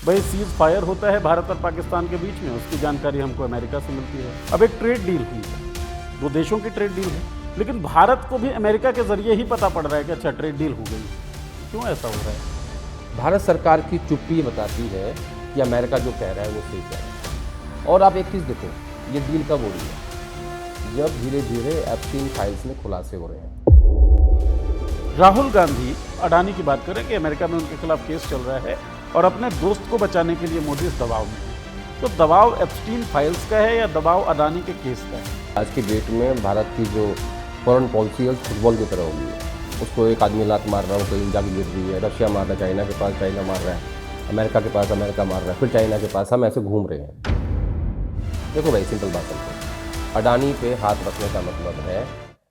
भाई cease fire होता है भारत और पाकिस्तान के बीच में, उसकी जानकारी हमको अमेरिका से मिलती है। अब एक ट्रेड डील हुई है, दो देशों की ट्रेड डील है, लेकिन भारत को भी अमेरिका के जरिए ही पता पड़ रहा है कि अच्छा ट्रेड डील हो गई। क्यों ऐसा हो रहा है? भारत सरकार की चुप्पी बताती है कि अमेरिका जो कह रहा है वो सही कह रहा है। और आप एक चीज़ देखो, ये डील कब हो रही है? जब धीरे धीरे एप्स्टीन फाइल्स में खुलासे हो रहे हैं। राहुल गांधी अडानी की बात करें कि अमेरिका में उनके खिलाफ केस चल रहा है और अपने दोस्त को बचाने के लिए मोदी इस दबाव में है। तो दबाव एप्स्टीन फाइल्स का है या दबाव अडानी के केस का है? आज की डेट में भारत की जो फॉरेन पॉलिसी है फुटबॉल की तरह होगी है। उसको एक आदमी लात मार रहा है, कहीं जाके गिर रही है, रशिया मार रहा है चाइना के पास, चाइना मार रहा है अमेरिका के पास, अमेरिका मार रहा है फिर चाइना के पास, हम ऐसे घूम रहे हैं। देखो भाई, सिंपल बात है, अडानी पे हाथ रखने का मतलब है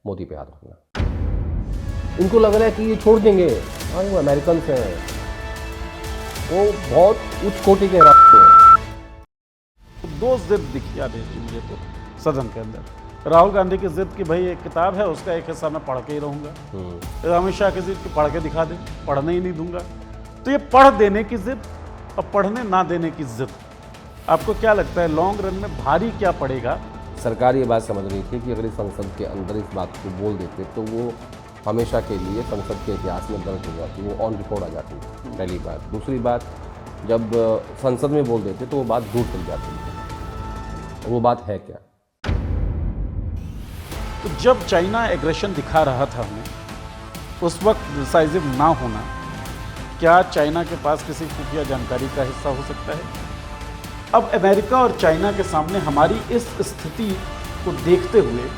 मोदी पे हाथ रखना। इनको लग रहा है कि ये छोड़ देंगे। हाँ, वो अमेरिकन हैं, वो बहुत उच्च कोटि के रास्ते हैं। तो दो जिद दिखी आदेश जी मुझे तो सदन के अंदर। राहुल गांधी की जिद की भाई एक किताब है, उसका एक हिस्सा मैं पढ़ के ही रहूंगा। अमित शाह की जिद की पढ़ के दिखा दे, पढ़ने ही नहीं दूंगा। तो ये पढ़ देने की जिद और पढ़ने ना देने की जिद, आपको क्या लगता है लॉन्ग रन में भारी क्या पड़ेगा? सरकार ये बात समझ रही थी कि अगर इस संसद के अंदर इस बात को बोल देते तो वो हमेशा के लिए संसद के इतिहास में दर्ज हो जाती, वो ऑन रिकॉर्ड आ जाती। पहली बात। दूसरी बात, जब संसद में बोल देते तो वो बात दूर चल जाती। वो बात है क्या? तो जब चाइना एग्रेशन दिखा रहा था हमें, उस वक्त डिसाइसिव ना होना क्या चाइना के पास किसी खुफिया जानकारी का हिस्सा हो सकता है? अब अमेरिका और चाइना के सामने हमारी इस स्थिति को देखते हुए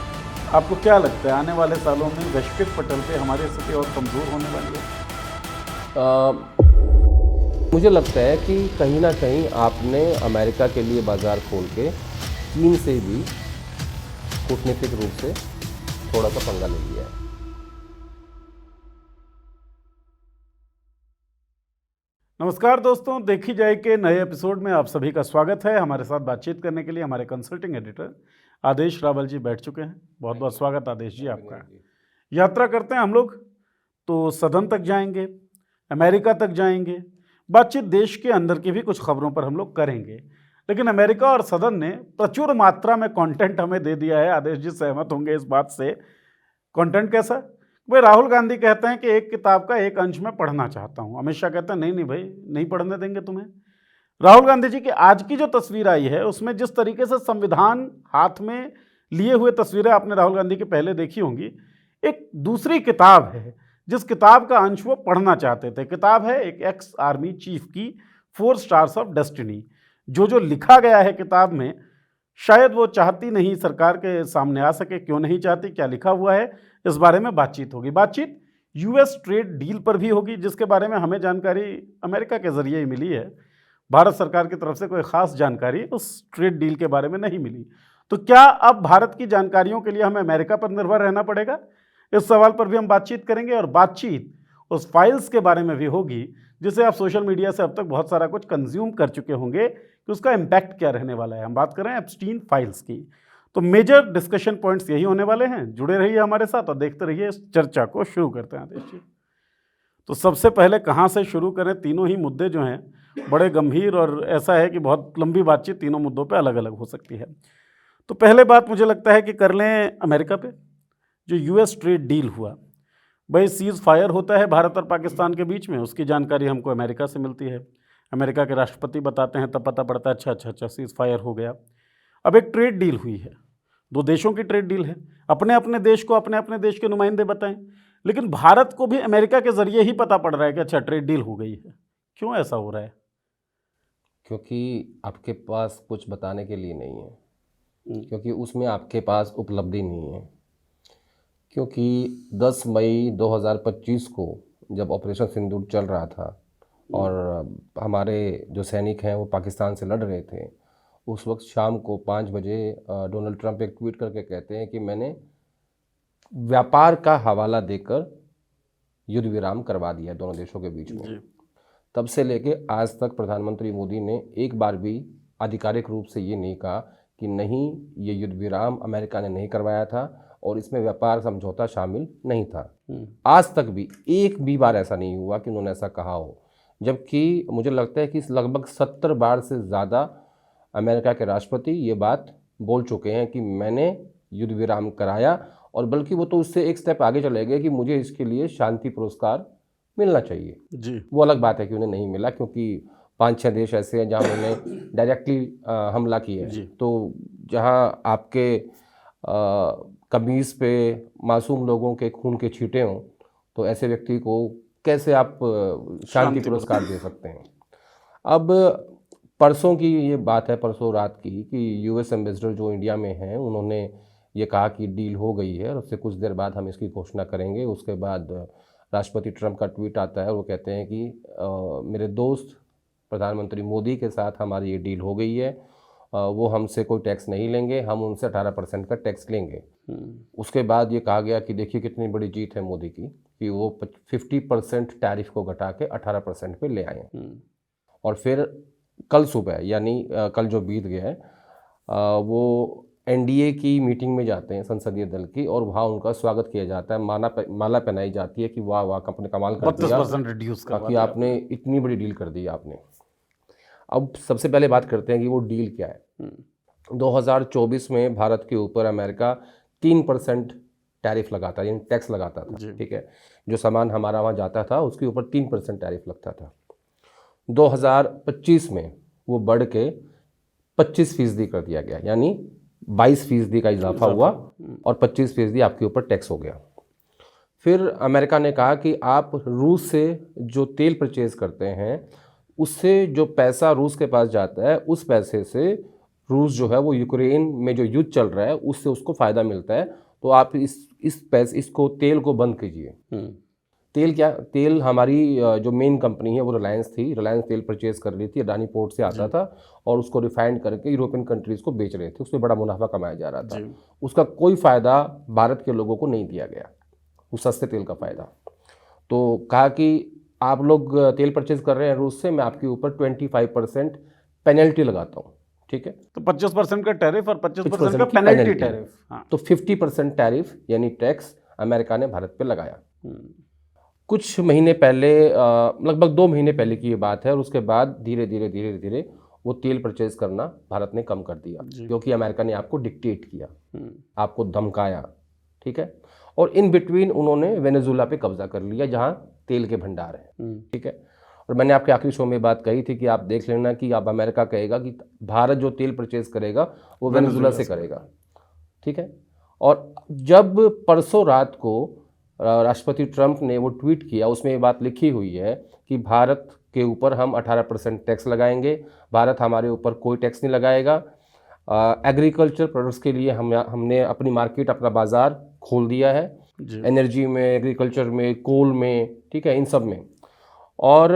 आपको क्या लगता है आने वाले सालों में वैश्विक पटल पे हमारी स्थिति और कमज़ोर होने वाली है? मुझे लगता है कि कहीं ना कहीं आपने अमेरिका के लिए बाजार खोल के चीन से भी कूटनीतिक रूप से थोड़ा सा पंगा ले लिया है। नमस्कार दोस्तों, देखी जाए के नए एपिसोड में आप सभी का स्वागत है। हमारे साथ बातचीत करने के लिए हमारे कंसल्टिंग एडिटर आदेश रावल जी बैठ चुके हैं। बहुत बहुत स्वागत आदेश जी आपका। यात्रा करते हैं हम लोग तो सदन तक जाएंगे, अमेरिका तक जाएंगे, बातचीत देश के अंदर की भी कुछ खबरों पर हम लोग करेंगे। लेकिन अमेरिका और सदन ने प्रचुर मात्रा में कंटेंट हमें दे दिया है। आदेश जी सहमत होंगे इस बात से। कंटेंट कैसा? भाई राहुल गांधी कहते हैं कि एक किताब का एक अंश में पढ़ना चाहता हूं। अमित शाह कहते हैं नहीं नहीं भाई, नहीं पढ़ने देंगे तुम्हें। राहुल गांधी जी की आज की जो तस्वीर आई है उसमें जिस तरीके से संविधान हाथ में लिए हुए तस्वीरें आपने राहुल गांधी की पहले देखी होंगी, एक दूसरी किताब है जिस किताब का अंश वो पढ़ना चाहते थे। किताब है एक एक्स आर्मी चीफ की, 4 स्टार्स ऑफ डेस्टिनी। जो लिखा गया है किताब में, शायद वो चाहती नहीं सरकार के सामने आ सके। क्यों नहीं चाहती, क्या लिखा हुआ है, इस बारे में बातचीत होगी। बातचीत यूएस ट्रेड डील पर भी होगी, जिसके बारे में हमें जानकारी अमेरिका के जरिए ही मिली है। भारत सरकार की तरफ से कोई खास जानकारी उस ट्रेड डील के बारे में नहीं मिली। तो क्या अब भारत की जानकारियों के लिए हमें अमेरिका पर निर्भर रहना पड़ेगा? इस सवाल पर भी हम बातचीत करेंगे। और बातचीत उस फाइल्स के बारे में भी होगी जिसे आप सोशल मीडिया से अब तक बहुत सारा कुछ कंज्यूम कर चुके होंगे कि उसका इम्पैक्ट क्या रहने वाला है। हम बात कर रहे हैं एप्स्टीन फाइल्स की। तो मेजर डिस्कशन पॉइंट्स यही होने वाले हैं। जुड़े रहिए हमारे साथ और देखते रहिए इस चर्चा को। शुरू करते हैं आदेश जी। तो सबसे पहले कहाँ से शुरू करें? तीनों ही मुद्दे जो हैं बड़े गंभीर, और ऐसा है कि बहुत लंबी बातचीत तीनों मुद्दों पे अलग अलग हो सकती है। तो पहले बात मुझे लगता है कि कर लें अमेरिका पे। जो यूएस ट्रेड डील हुआ, भाई सीज फायर होता है भारत और पाकिस्तान के बीच में, उसकी जानकारी हमको अमेरिका से मिलती है। अमेरिका के राष्ट्रपति बताते हैं, तब पता पड़ता है अच्छा सीज फायर हो गया। अब एक ट्रेड डील हुई है, दो देशों की ट्रेड डील है। अपने अपने देश को अपने अपने देश के नुमाइंदे बताएं, लेकिन भारत को भी अमेरिका के जरिए ही पता पड़ रहा है कि अच्छा ट्रेड डील हो गई है। क्यों ऐसा हो रहा है? क्योंकि आपके पास कुछ बताने के लिए नहीं है, क्योंकि उसमें आपके पास उपलब्धि नहीं है। क्योंकि 10 मई 2025 को जब ऑपरेशन सिंदूर चल रहा था और हमारे जो सैनिक हैं वो पाकिस्तान से लड़ रहे थे, उस वक्त शाम को 5 बजे डोनाल्ड ट्रंप एक ट्वीट करके कहते हैं कि मैंने व्यापार का हवाला देकर युद्ध विराम करवा दिया दोनों देशों के बीच में। तब से लेके आज तक प्रधानमंत्री मोदी ने एक बार भी आधिकारिक रूप से ये नहीं कहा कि नहीं, ये युद्ध विराम अमेरिका ने नहीं करवाया था और इसमें व्यापार समझौता शामिल नहीं था। आज तक भी एक भी बार ऐसा नहीं हुआ कि उन्होंने ऐसा कहा हो। जबकि मुझे लगता है कि लगभग 70 बार से ज़्यादा अमेरिका के राष्ट्रपति ये बात बोल चुके हैं कि मैंने युद्ध विराम कराया, और बल्कि वो तो उससे एक स्टेप आगे चले गए कि मुझे इसके लिए शांति पुरस्कार मिलना चाहिए जी। वो अलग बात है कि उन्हें नहीं मिला, क्योंकि 5-6 देश ऐसे हैं जहां उन्होंने डायरेक्टली हमला किया है। तो जहां आपके कमीज़ पे मासूम लोगों के खून के छींटे हों, तो ऐसे व्यक्ति को कैसे आप शांति पुरस्कार दे सकते हैं। अब परसों की ये बात है, परसों रात की, कि यूएस एम्बेसडर जो इंडिया में हैं उन्होंने ये कहा कि डील हो गई है और उससे कुछ देर बाद हम इसकी घोषणा करेंगे। उसके बाद राष्ट्रपति ट्रंप का ट्वीट आता है, वो कहते हैं कि मेरे दोस्त प्रधानमंत्री मोदी के साथ हमारी ये डील हो गई है, वो हमसे कोई टैक्स नहीं लेंगे, हम उनसे 18% का टैक्स लेंगे। उसके बाद ये कहा गया कि देखिए कितनी बड़ी जीत है मोदी की कि वो 50% टैरिफ को घटा के 18% पे ले आए। और फिर कल सुबह, यानी कल जो बीत गया है, वो एनडीए की मीटिंग में जाते हैं संसदीय दल की, और वहाँ उनका स्वागत किया जाता है, माला पहनाई जाती है कि वाह वाह कंपनी कमाल कर दिया, 32% रिड्यूस कर कि आपने इतनी बड़ी डील कर दी आपने। अब सबसे पहले बात करते हैं कि वो डील क्या है। 2024 में भारत के ऊपर अमेरिका 3% टैरिफ लगाता, यानी टैक्स लगाता था, ठीक है। जो सामान हमारा वहाँ जाता था उसके ऊपर 3% टैरिफ लगता था। 2025 में वो बढ़ के 25% कर दिया गया, यानी 22% का इजाफा हुआ और 25% आपके ऊपर टैक्स हो गया। फिर अमेरिका ने कहा कि आप रूस से जो तेल परचेज करते हैं उससे जो पैसा रूस के पास जाता है, उस पैसे से रूस जो है वो यूक्रेन में जो युद्ध चल रहा है उससे उसको फ़ायदा मिलता है, तो आप इसको तेल को बंद कीजिए। तेल हमारी जो मेन कंपनी है वो रिलायंस थी, रिलायंस तेल परचेज कर रही थी, अडानी पोर्ट से आता था और उसको रिफाइंड करके यूरोपियन कंट्रीज़ को बेच रहे थे, उसमें बड़ा मुनाफा कमाया जा रहा था। उसका कोई फ़ायदा भारत के लोगों को नहीं दिया गया, उस सस्ते तेल का फ़ायदा। तो कहा कि आप लोग तेल परचेज कर रहे हैं रूस से, मैं आपके ऊपर 25% पेनल्टी लगाता हूँ, ठीक है। तो 25% का टैरिफ और 25% का पेनल्टी टैरिफ। हाँ। तो 50% टैरिफ यानी टैक्स अमेरिका ने भारत पे लगाया। कुछ महीने पहले, लगभग 2 महीने पहले की ये बात है, और उसके बाद धीरे धीरे वो तेल परचेज करना भारत ने कम कर दिया, क्योंकि अमेरिका ने आपको डिक्टेट किया, आपको धमकाया, ठीक है। और इन बिटवीन उन्होंने वेनेजुएला पे कब्जा कर लिया जहाँ तेल के भंडार हैं, ठीक है। और मैंने आपके आखिरी शो में बात कही थी कि आप देख लेना कि अब अमेरिका कहेगा कि भारत जो तेल परचेज करेगा वो वेनेजुएला से करेगा, ठीक है। और जब परसों रात को राष्ट्रपति ट्रंप ने वो ट्वीट किया, उसमें ये बात लिखी हुई है कि भारत के ऊपर हम 18% टैक्स लगाएंगे, भारत हमारे ऊपर कोई टैक्स नहीं लगाएगा। एग्रीकल्चर प्रोडक्ट्स के लिए हमने अपनी मार्केट, अपना बाज़ार खोल दिया है, एनर्जी में, एग्रीकल्चर में, कोल में, ठीक है, इन सब में। और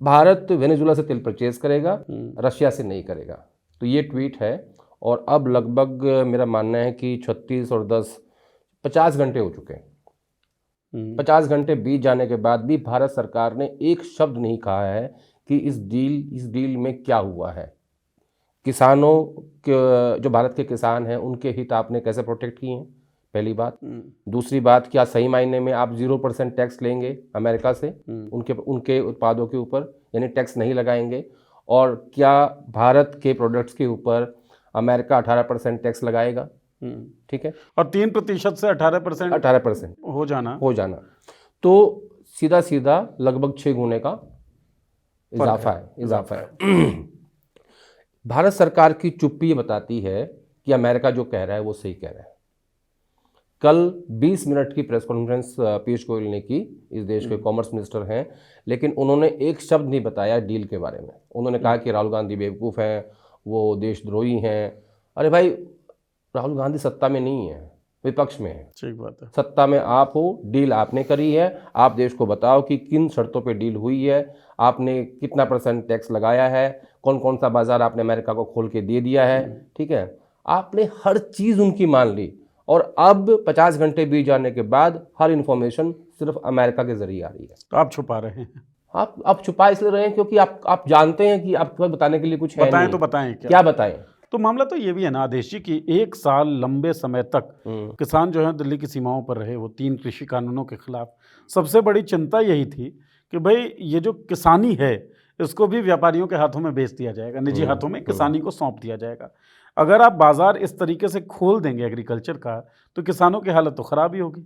भारत वेनेजुएला से तेल परचेज करेगा, रशिया से नहीं करेगा। तो ये ट्वीट है, और अब लगभग मेरा मानना है कि 36 और 10 50 घंटे हो चुके हैं। 50 घंटे बीत जाने के बाद भी भारत सरकार ने एक शब्द नहीं कहा है कि इस डील में क्या हुआ है, किसानों के, जो भारत के किसान हैं, उनके हित आपने कैसे प्रोटेक्ट किए हैं, पहली बात। दूसरी बात, क्या सही मायने में आप 0% टैक्स लेंगे अमेरिका से उनके उत्पादों के ऊपर, यानी टैक्स नहीं लगाएंगे? और क्या भारत के प्रोडक्ट्स के ऊपर अमेरिका 18% टैक्स लगाएगा? ठीक है। और 3% से 18% हो जाना, तो सीधा सीधा लगभग 6 गुने का इजाफा है। भारत सरकार की चुप्पी ये बताती है कि अमेरिका जो कह रहा है वो सही कह रहा है। कल 20 मिनट की प्रेस कॉन्फ्रेंस पीयूष गोयल ने की, इस देश के कॉमर्स मिनिस्टर हैं, लेकिन उन्होंने एक शब्द नहीं बताया डील के बारे में। उन्होंने कहा कि राहुल गांधी बेवकूफ़ हैं, वो देशद्रोही हैं। अरे भाई, राहुल गांधी सत्ता में नहीं है, विपक्ष में है। ठीक बात है। सत्ता में आप हो, डील आपने करी है, आप देश को बताओ कि किन शर्तों पे डील हुई है, आपने कितना % टैक्स लगाया है, कौन कौन सा बाजार आपने अमेरिका को खोल के दे दिया है, ठीक है। आपने हर चीज़ उनकी मान ली, और अब 50 घंटे बीत जाने के बाद हर इन्फॉर्मेशन सिर्फ अमेरिका के जरिए आ रही है। तो आप छुपा रहे हैं। आप छुपा इसलिए रहे हैं क्योंकि आप जानते हैं कि आपके पास बताने के लिए कुछ है नहीं। तो बताएं क्या बताएं? तो मामला तो ये भी है ना आदेश जी कि 1 साल लंबे समय तक किसान जो है दिल्ली की सीमाओं पर रहे, वो 3 कृषि कानूनों के खिलाफ। सबसे बड़ी चिंता यही थी कि भाई ये जो किसानी है इसको भी व्यापारियों के हाथों में बेच दिया जाएगा, निजी हाथों में किसानी को सौंप दिया जाएगा। अगर आप बाजार इस तरीके से खोल देंगे एग्रीकल्चर का, तो किसानों की हालत तो खराब ही होगी।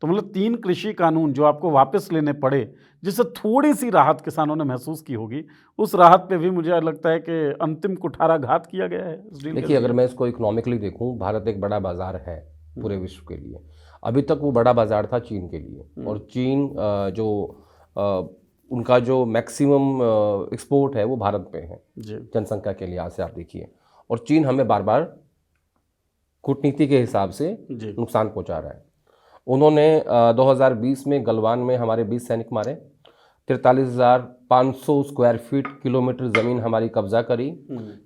तो मतलब 3 कृषि कानून जो आपको वापस लेने पड़े, जिससे थोड़ी सी राहत किसानों ने महसूस की होगी, उस राहत पे भी मुझे लगता है कि अंतिम कुठाराघात किया गया है इस डील के देखिए, अगर जरिए। मैं इसको इकोनॉमिकली देखूं, भारत एक बड़ा बाजार है पूरे विश्व के लिए। अभी तक वो बड़ा बाजार था चीन के लिए, और चीन उनका जो मैक्सिमम एक्सपोर्ट है वो भारत पे है जी जनसंख्या के लिहाज से, आप देखिए। और चीन हमें बार बार कूटनीति के हिसाब से जी नुकसान पहुंचा रहा है। उन्होंने 2020 में गलवान में हमारे 20 सैनिक मारे, 43,500 स्क्वायर फीट किलोमीटर ज़मीन हमारी कब्जा करी।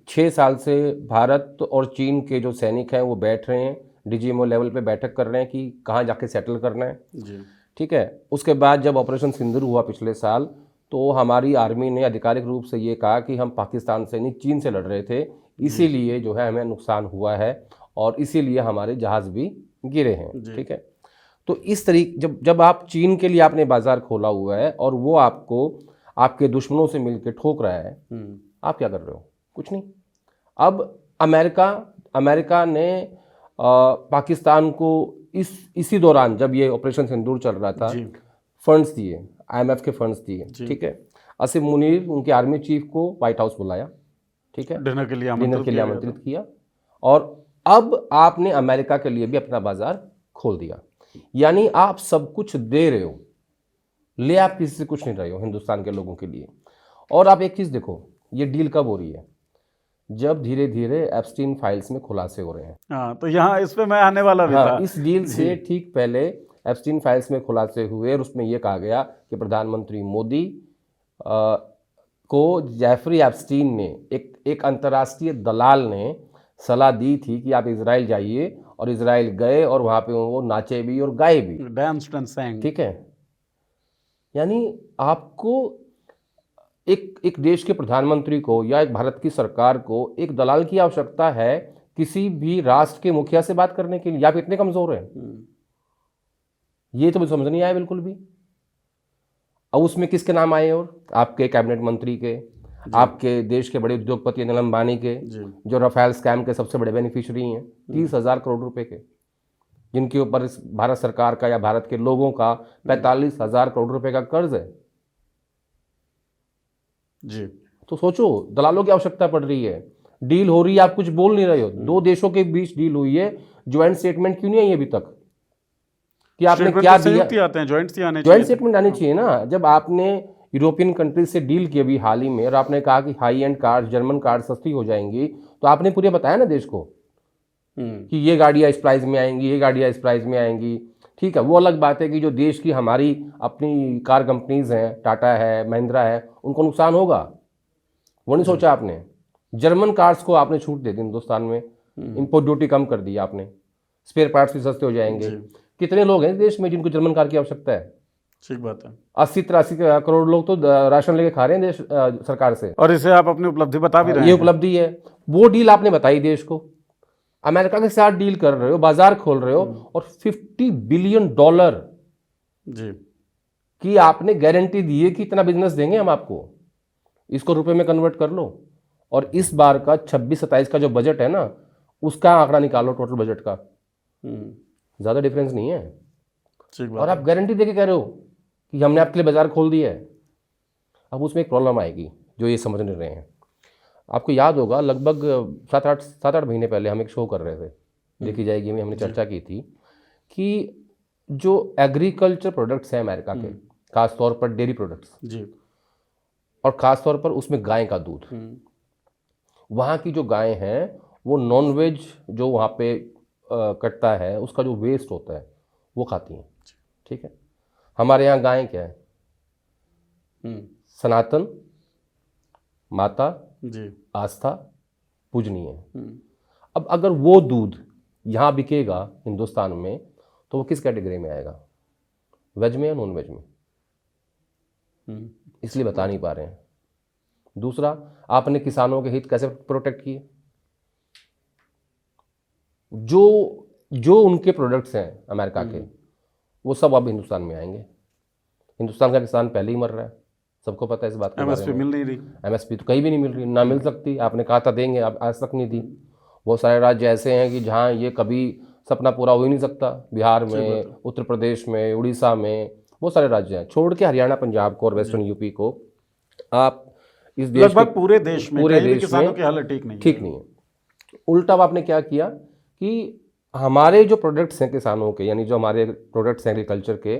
6 साल से भारत और चीन के जो सैनिक हैं वो बैठ रहे हैं, डीजीएमओ लेवल पे बैठक कर रहे हैं कि कहाँ जाके सेटल करना है। जी ठीक है। उसके बाद जब ऑपरेशन सिंदूर हुआ पिछले साल, तो हमारी आर्मी ने आधिकारिक रूप से ये कहा कि हम पाकिस्तान से नहीं, चीन से लड़ रहे थे, इसीलिए जो है हमें नुकसान हुआ है और इसीलिए हमारे जहाज़ भी गिरे हैं। ठीक है। तो इस तरीके जब आप चीन के लिए आपने बाजार खोला हुआ है और वो आपको आपके दुश्मनों से मिलकर ठोक रहा है, आप क्या कर रहे हो? कुछ नहीं। अब अमेरिका ने पाकिस्तान को इसी दौरान, जब ये ऑपरेशन सिंदूर चल रहा था, फंड्स दिए, IMF के फंड्स दिए। ठीक है। आसिफ मुनीर उनके आर्मी चीफ को व्हाइट हाउस बुलाया, ठीक है, डिनर के लिए आमंत्रित किया, और अब आपने अमेरिका के लिए भी अपना बाजार खोल दिया। यानी आप सब कुछ दे रहे हो, ले आप किसी से कुछ नहीं रहे हो हिंदुस्तान के लोगों के लिए। और आप एक चीज देखो, ये डील कब हो रही है? जब धीरे धीरे एप्स्टीन फाइल्स में खुलासे हो रहे हैं। हाँ, तो यहाँ इस पे मैं आने वाला भी था। इस डील से ठीक पहले एप्स्टीन फाइल्स में खुलासे हुए और उसमें यह कहा गया कि प्रधानमंत्री मोदी को जेफरी एप्स्टीन ने, एक अंतर्राष्ट्रीय दलाल ने सलाह दी थी कि आप इजराइल जाइए, और इजराइल गए और वहाँ पे वो नाचे भी और गाए भी, डांस्ड एंड sang। ठीक है। यानी आपको एक देश के प्रधानमंत्री को या एक भारत की सरकार को एक दलाल की आवश्यकता है किसी भी राष्ट्र के मुखिया से बात करने के लिए? आप इतने कमजोर हैं? ये तो मुझे समझ नहीं आया बिल्कुल भी। अब उसमें किसके नाम आए? और आपके कैबिनेट मंत्री के, आपके देश के बड़े उद्योगपति अनिल अंबानी के, जो राफेल स्कैम के सबसे बड़े बेनिफिशियरी हैं, 30,000 करोड़ रुपए के, जिनके ऊपर इस भारत सरकार का या भारत के लोगों का 45,000 करोड़ रुपए का कर्ज है। जी। तो सोचो, दलालों की आवश्यकता पड़ रही है, डील हो रही है, आप कुछ बोल नहीं रहे हो। 2 देशों के बीच डील हुई है, ज्वाइंट स्टेटमेंट क्यों नहीं आई अभी तक कि आपने क्या दिया? आते हैं, ज्वाइंट स्टेटमेंट आनी चाहिए ना। जब आपने यूरोपियन कंट्रीज से डील की अभी हाल ही में, और आपने कहा कि high and car, German car सस्ती हो जाएंगी, तो आपने पूरे बताया ना देश को कि ये गाड़ियाँ इस प्राइस में आएंगी, ये गाड़ियाँ इस प्राइस में आएंगी। ठीक है, वो अलग बात है कि जो देश की हमारी अपनी कार कंपनीज हैं, टाटा है, महिंद्रा है, उनको नुकसान होगा, वो नहीं सोचा आपने। जर्मन कार्स को आपने छूट दे दी हिंदुस्तान में, इंपोर्ट ड्यूटी कम कर दी आपने, स्पेयर पार्ट्स भी सस्ते हो जाएंगे। कितने लोग हैं देश में जिनको जर्मन कार की आवश्यकता है? ठीक बात है। 80-83 करोड़ लोग तो राशन लेके खा रहे हैं देश सरकार से, और इसे आप अपनी उपलब्धि बता भी रहे हैं। ये उपलब्धि है। वो डील आपने बताई देश को, अमेरिका के साथ डील कर रहे हो, बाजार खोल रहे हो, और $50 बिलियन जी की आपने गारंटी दी है कि इतना बिजनेस देंगे हम आपको, इसको रुपए में कन्वर्ट कर लो। और इस बार का 26-27 का जो बजट है ना, उसका आंकड़ा निकालो टोटल बजट का, ज्यादा डिफरेंस नहीं है। और आप गारंटी देके कह रहे हो कि हमने आपके लिए बाजार खोल दिया है। अब उसमें एक प्रॉब्लम आएगी जो ये समझ नहीं रहे हैं। आपको याद होगा, लगभग 7-8 महीने पहले हम एक शो कर रहे थे, देखी जाएगी में, हमने चर्चा की थी कि जो एग्रीकल्चर प्रोडक्ट्स हैं अमेरिका के, खासतौर पर डेयरी प्रोडक्ट्स जी, और खासतौर पर उसमें गाय का दूध, वहाँ की जो गाय हैं वो नॉन वेज जो वहाँ पे कटता है, उसका जो वेस्ट होता है वो खाती हैं। ठीक है। हमारे यहाँ गाय क्या है? सनातन, माता जी, आस्था, पूजनीय है। अब अगर वो दूध यहाँ बिकेगा हिंदुस्तान में, तो वो किस कैटेगरी में आएगा? वेज में या नॉन वेज में? इसलिए बता नहीं पा रहे हैं। दूसरा, आपने किसानों के हित कैसे प्रोटेक्ट किए? जो उनके प्रोडक्ट्स हैं अमेरिका के, वो सब अब हिंदुस्तान में आएंगे। हिंदुस्तान का किसान पहले ही मर रहा है, सबको पता है इस बात के बारे एमएसपी में। मिल नहीं रही। एमएसपी तो कहीं भी नहीं मिल रही, ना मिल सकती। आपने कहा था देंगे, अब आज तक नहीं दी। बहुत सारे राज्य ऐसे हैं कि जहाँ ये कभी सपना पूरा हो ही नहीं सकता। बिहार में, उत्तर प्रदेश में, उड़ीसा में बहुत सारे राज्य हैं, छोड़ के हरियाणा, पंजाब को और वेस्टर्न यूपी को। आप इस देश लगभग पूरे देश में पूरे कहीं भी देश किसानों में की हालत ठीक नहीं ठीक नहीं है। उल्टा अब आपने क्या किया कि हमारे जो प्रोडक्ट्स हैं किसानों के, यानी जो हमारे प्रोडक्ट्स हैं एग्रीकल्चर के,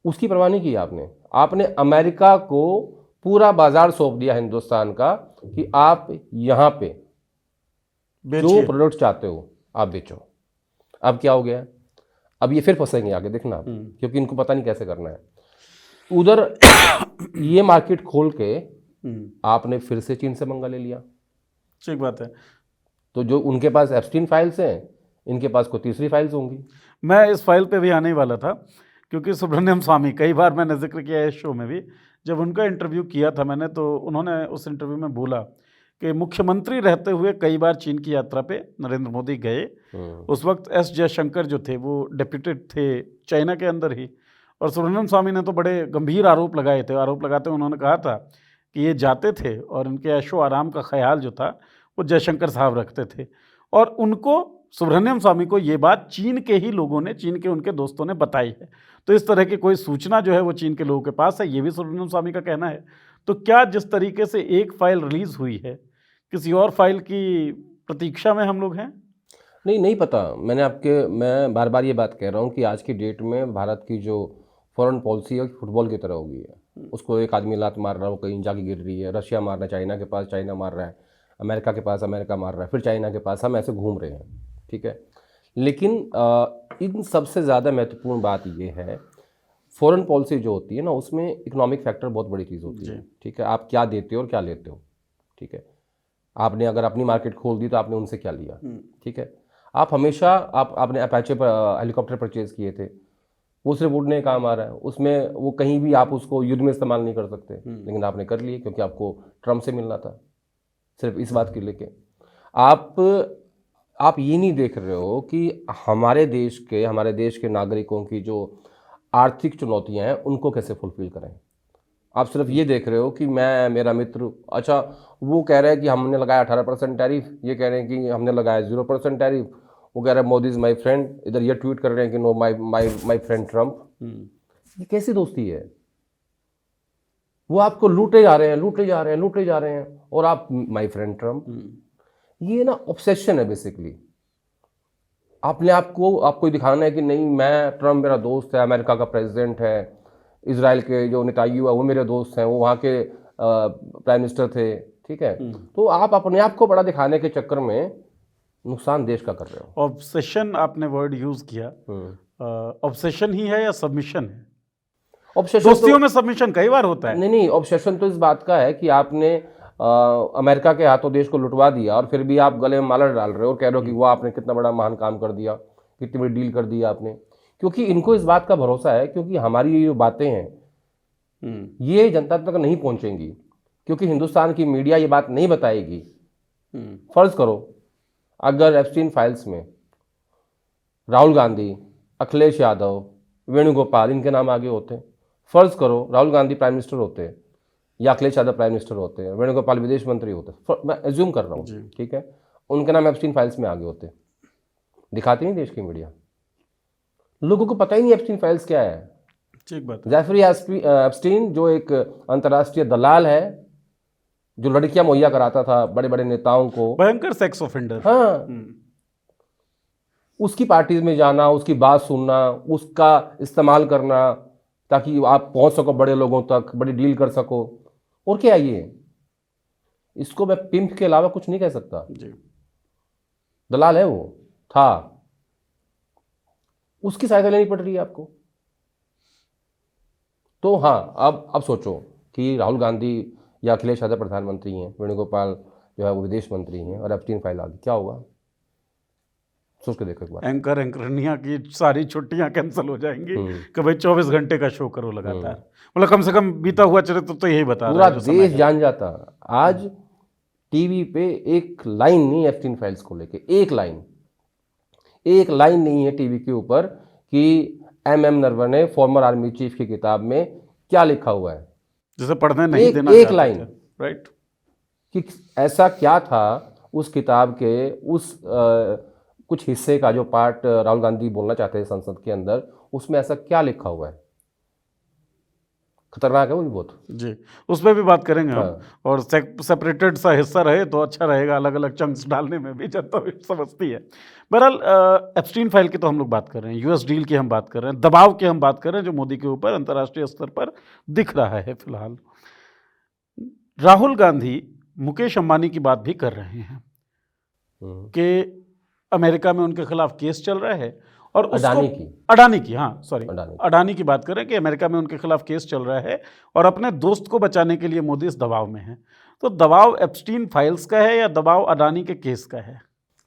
उसकी परवाह नहीं की आपने। आपने अमेरिका को पूरा बाजार सौंप दिया हिंदुस्तान का कि आप यहाँ पे जो प्रोडक्ट चाहते हो आप बेचो। अब क्या हो गया, अब ये फिर फंसेंगे आगे, देखना आप, क्योंकि इनको पता नहीं कैसे करना है। उधर ये मार्केट खोल के आपने फिर से चीन से मंगा ले लिया। ठीक बात है। तो जो उनके पास एप्स्टीन फाइल्स हैं, इनके पास कोई तीसरी फाइल्स होंगी। मैं इस फाइल पे भी आने ही वाला था, क्योंकि सुब्रमण्यम स्वामी, कई बार मैंने जिक्र किया है इस शो में भी, जब उनका इंटरव्यू किया था मैंने, तो उन्होंने उस इंटरव्यू में बोला कि मुख्यमंत्री रहते हुए कई बार चीन की यात्रा पे नरेंद्र मोदी गए। उस वक्त एस जयशंकर जो थे वो डेप्यूटेड थे चाइना के अंदर ही, और सुब्रमण्यम स्वामी ने तो बड़े गंभीर आरोप लगाए थे। आरोप लगाते हुए उन्होंने कहा था कि ये जाते थे और इनके ऐशो आराम का ख्याल जो था वो जयशंकर साहब रखते थे, और उनको, सुब्रमण्यम स्वामी को, ये बात चीन के ही लोगों ने, चीन के उनके दोस्तों ने बताई है। तो इस तरह की कोई सूचना जो है वो चीन के लोगों के पास है, ये भी सुब्रमण्यम स्वामी का कहना है। तो क्या जिस तरीके से एक फाइल रिलीज हुई है, किसी और फाइल की प्रतीक्षा में हम लोग हैं? नहीं पता। मैं बार बार ये बात कह रहा हूँ कि आज की डेट में भारत की जो फॉरेन पॉलिसी है फुटबॉल की तरह हो गई है। उसको एक आदमी लात मार रहा है, वो कहीं जाके गिर रही है। रशिया मार रहा है चाइना के पास, चाइना मार रहा है अमेरिका के पास, अमेरिका मार रहा है फिर चाइना के पास। हम ऐसे घूम रहे हैं, ठीक है। लेकिन इन सबसे ज़्यादा महत्वपूर्ण बात ये है, फॉरेन पॉलिसी जो होती है ना, उसमें इकोनॉमिक फैक्टर बहुत बड़ी चीज़ होती है, ठीक है। आप क्या देते हो और क्या लेते हो, ठीक है। आपने अगर अपनी मार्केट खोल दी तो आपने उनसे क्या लिया, ठीक है। आप हमेशा आपने अपाचे पर हेलीकॉप्टर परचेज़ किए थे, वो सिर्फ उड़ने काम आ रहा है, उसमें वो कहीं भी आप उसको युद्ध में इस्तेमाल नहीं कर सकते, लेकिन आपने कर लिए क्योंकि आपको ट्रम्प से मिलना था। सिर्फ इस बात के लेके आप ये नहीं देख रहे हो कि हमारे देश के नागरिकों की जो आर्थिक चुनौतियां हैं उनको कैसे फुलफिल करें। आप सिर्फ ये देख रहे हो कि मेरा मित्र, अच्छा वो कह रहे हैं कि हमने लगाया 18% टैरिफ, ये कह रहे हैं कि हमने लगाया 0% टैरिफ, वो कह रहे हैं मोदी इज माई फ्रेंड, इधर ये ट्वीट कर रहे हैं कि नो माई फ्रेंड ट्रम्प। ये कैसी दोस्ती है? वो आपको लूटे जा रहे हैं और आप माई फ्रेंड ट्रम्प। ये ना ऑब्सेशन है बेसिकली। आपको दिखाना है कि नहीं, मैं, ट्रम्प मेरा दोस्त है, अमेरिका का प्रेसिडेंट है, इजराइल के जो नेतान्याहू है वो मेरे दोस्त हैं, वो वहाँ के प्राइम मिनिस्टर थे, ठीक है। तो आप अपने आप को बड़ा दिखाने के चक्कर में नुकसान देश का कर रहे हो। ऑब्सेशन आपने वर्ड यूज किया, ऑब्सेशन ही है या सबमिशन है? ऑब्सेशन दोस्तियों में सबमिशन कई बार होता है। नहीं, ऑब्सेशन तो इस बात का है कि आपने अमेरिका के हाथों देश को लुटवा दिया और फिर भी आप गले में माला डाल रहे हो और कह रहे हो कि वो आपने कितना बड़ा महान काम कर दिया, कितनी बड़ी डील कर दी आपने। क्योंकि इनको इस बात का भरोसा है, क्योंकि हमारी ये जो बातें हैं ये जनता तक नहीं पहुंचेंगी, क्योंकि हिंदुस्तान की मीडिया ये बात नहीं बताएगी। फर्ज करो अगर एप्स्टीन फाइल्स में राहुल गांधी, अखिलेश यादव, वेणुगोपाल इनके नाम आगे होते, फर्ज करो राहुल गांधी प्राइम मिनिस्टर होते या अखिलेश यादव प्राइम मिनिस्टर होते हैं, वेणुगोपाल विदेश मंत्री होते, मैं एज्यूम कर रहा हूँ, ठीक है, उनके नाम एप्स्टीन फाइल्स में आगे होते, दिखाती नहीं देश की मीडिया। लोगों को पता ही नहीं एप्स्टीन फाइल्स क्या है। ठीक बात है। जेफरी एप्स्टीन जो एक अंतर्राष्ट्रीय दलाल है, जो लड़कियां मुहैया कराता था बड़े बड़े नेताओं को, भयंकर सेक्स ऑफेंडर। हाँ, उसकी पार्टीज में जाना, उसकी बात सुनना, उसका इस्तेमाल करना ताकि आप पहुंच सको बड़े लोगों तक, बड़ी डील कर सको। और क्या है ये? इसको मैं पिंप के अलावा कुछ नहीं कह सकता जी। दलाल है वो, था, उसकी सहायता लेनी पड़ रही है आपको। तो हाँ, अब सोचो कि राहुल गांधी या अखिलेश यादव प्रधानमंत्री हैं, वेणुगोपाल जो है वो विदेश मंत्री हैं और एप्स्टीन फाइल आ गई, क्या होगा? सोच के देखो एक बार। एंकरनिया की सारी छुट्टियां कैंसिल हो जाएंगी कि भाई 24 घंटे का शो करो लगातार। मतलब कम से कम बीता हुआ चरित्र तो यही बता पूरा देश जान जाता। आज टीवी पे एक लाइन नहीं एप्स्टीन फाइल्स को लेके, एक लाइन नहीं है टीवी के ऊपर कि MM Naravane farmer army chief की किताब में क्या लिखा हुआ है, जैसे पढ़ने नहीं एक देना एक चाहते लाइन थे, राइट। कि ऐसा क्या था उस किताब के उस कुछ हिस्से का जो पार्ट राहुल गांधी बोलना चाहते हैं संसद के अंदर, उसमें ऐसा क्या लिखा हुआ है। खतरनाक है वो भी बहुत। जी, उस पर भी बात करेंगे हम। हाँ। और सेपरेटेड सा हिस्सा रहे तो अच्छा रहेगा, अलग अलग चंक्स डालने में भी जनता भी समझती है। बहरहाल एप्स्टीन फाइल की तो हम लोग बात कर रहे हैं, यूएस डील की हम बात कर रहे हैं, दबाव की हम बात कर रहे हैं जो मोदी के ऊपर अंतर्राष्ट्रीय स्तर पर दिख रहा है फिलहाल। राहुल गांधी मुकेश अंबानी की बात भी कर रहे हैं कि अमेरिका में उनके खिलाफ केस चल रहा है और उसको अडानी की, हाँ सॉरी, अडानी की बात करें कि अमेरिका में उनके खिलाफ केस चल रहा है और अपने दोस्त को बचाने के लिए मोदी इस दबाव में है। तो दबाव एप्स्टीन फाइल्स का है या दबाव अडानी के केस का है?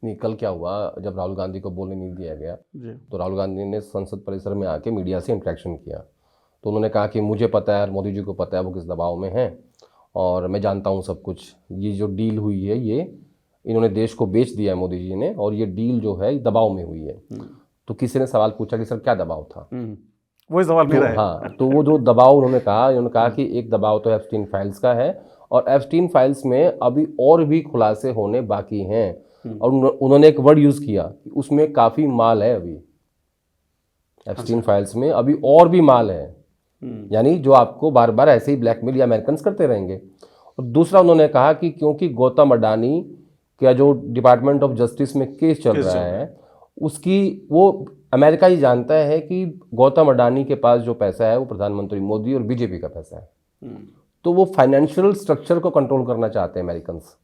नहीं, कल क्या हुआ, जब राहुल गांधी को बोलने नहीं दिया गया तो राहुल गांधी ने संसद परिसर में आके मीडिया से इंटरेक्शन किया। तो उन्होंने कहा कि मुझे पता है और मोदी जी को पता है वो किस दबाव में हैं और मैं जानता हूँ सब कुछ। ये जो डील हुई है ये इन्होंने देश को बेच दिया है मोदी जी ने, और ये डील जो है दबाव में हुई है। तो किसी ने सवाल पूछा कि सर क्या दबाव था, वही सवाल मेरा है। हाँ, तो वो जो दबाव उन्होंने कहा कि एक दबाव तो एप्स्टीन फाइल्स का है और एप्स्टीन फाइल्स में अभी और भी खुलासे होने बाकी हैं। और उन्होंने एक वर्ड यूज़ किया कि उसमें काफ़ी माल है, अभी एप्स्टीन फाइल्स में अभी और भी माल है, यानी जो आपको बार बार ऐसे ही ब्लैकमेल या अमेरिकन करते रहेंगे। और दूसरा उन्होंने कहा कि क्योंकि गौतम अडानी का जो डिपार्टमेंट ऑफ जस्टिस में केस चल रहा है उसकी, वो अमेरिका ही जानता है कि गौतम अडानी के पास जो पैसा है वो प्रधानमंत्री मोदी और बीजेपी का पैसा है। तो वो फाइनेंशियल स्ट्रक्चर को कंट्रोल करना चाहते हैं अमेरिकन्स।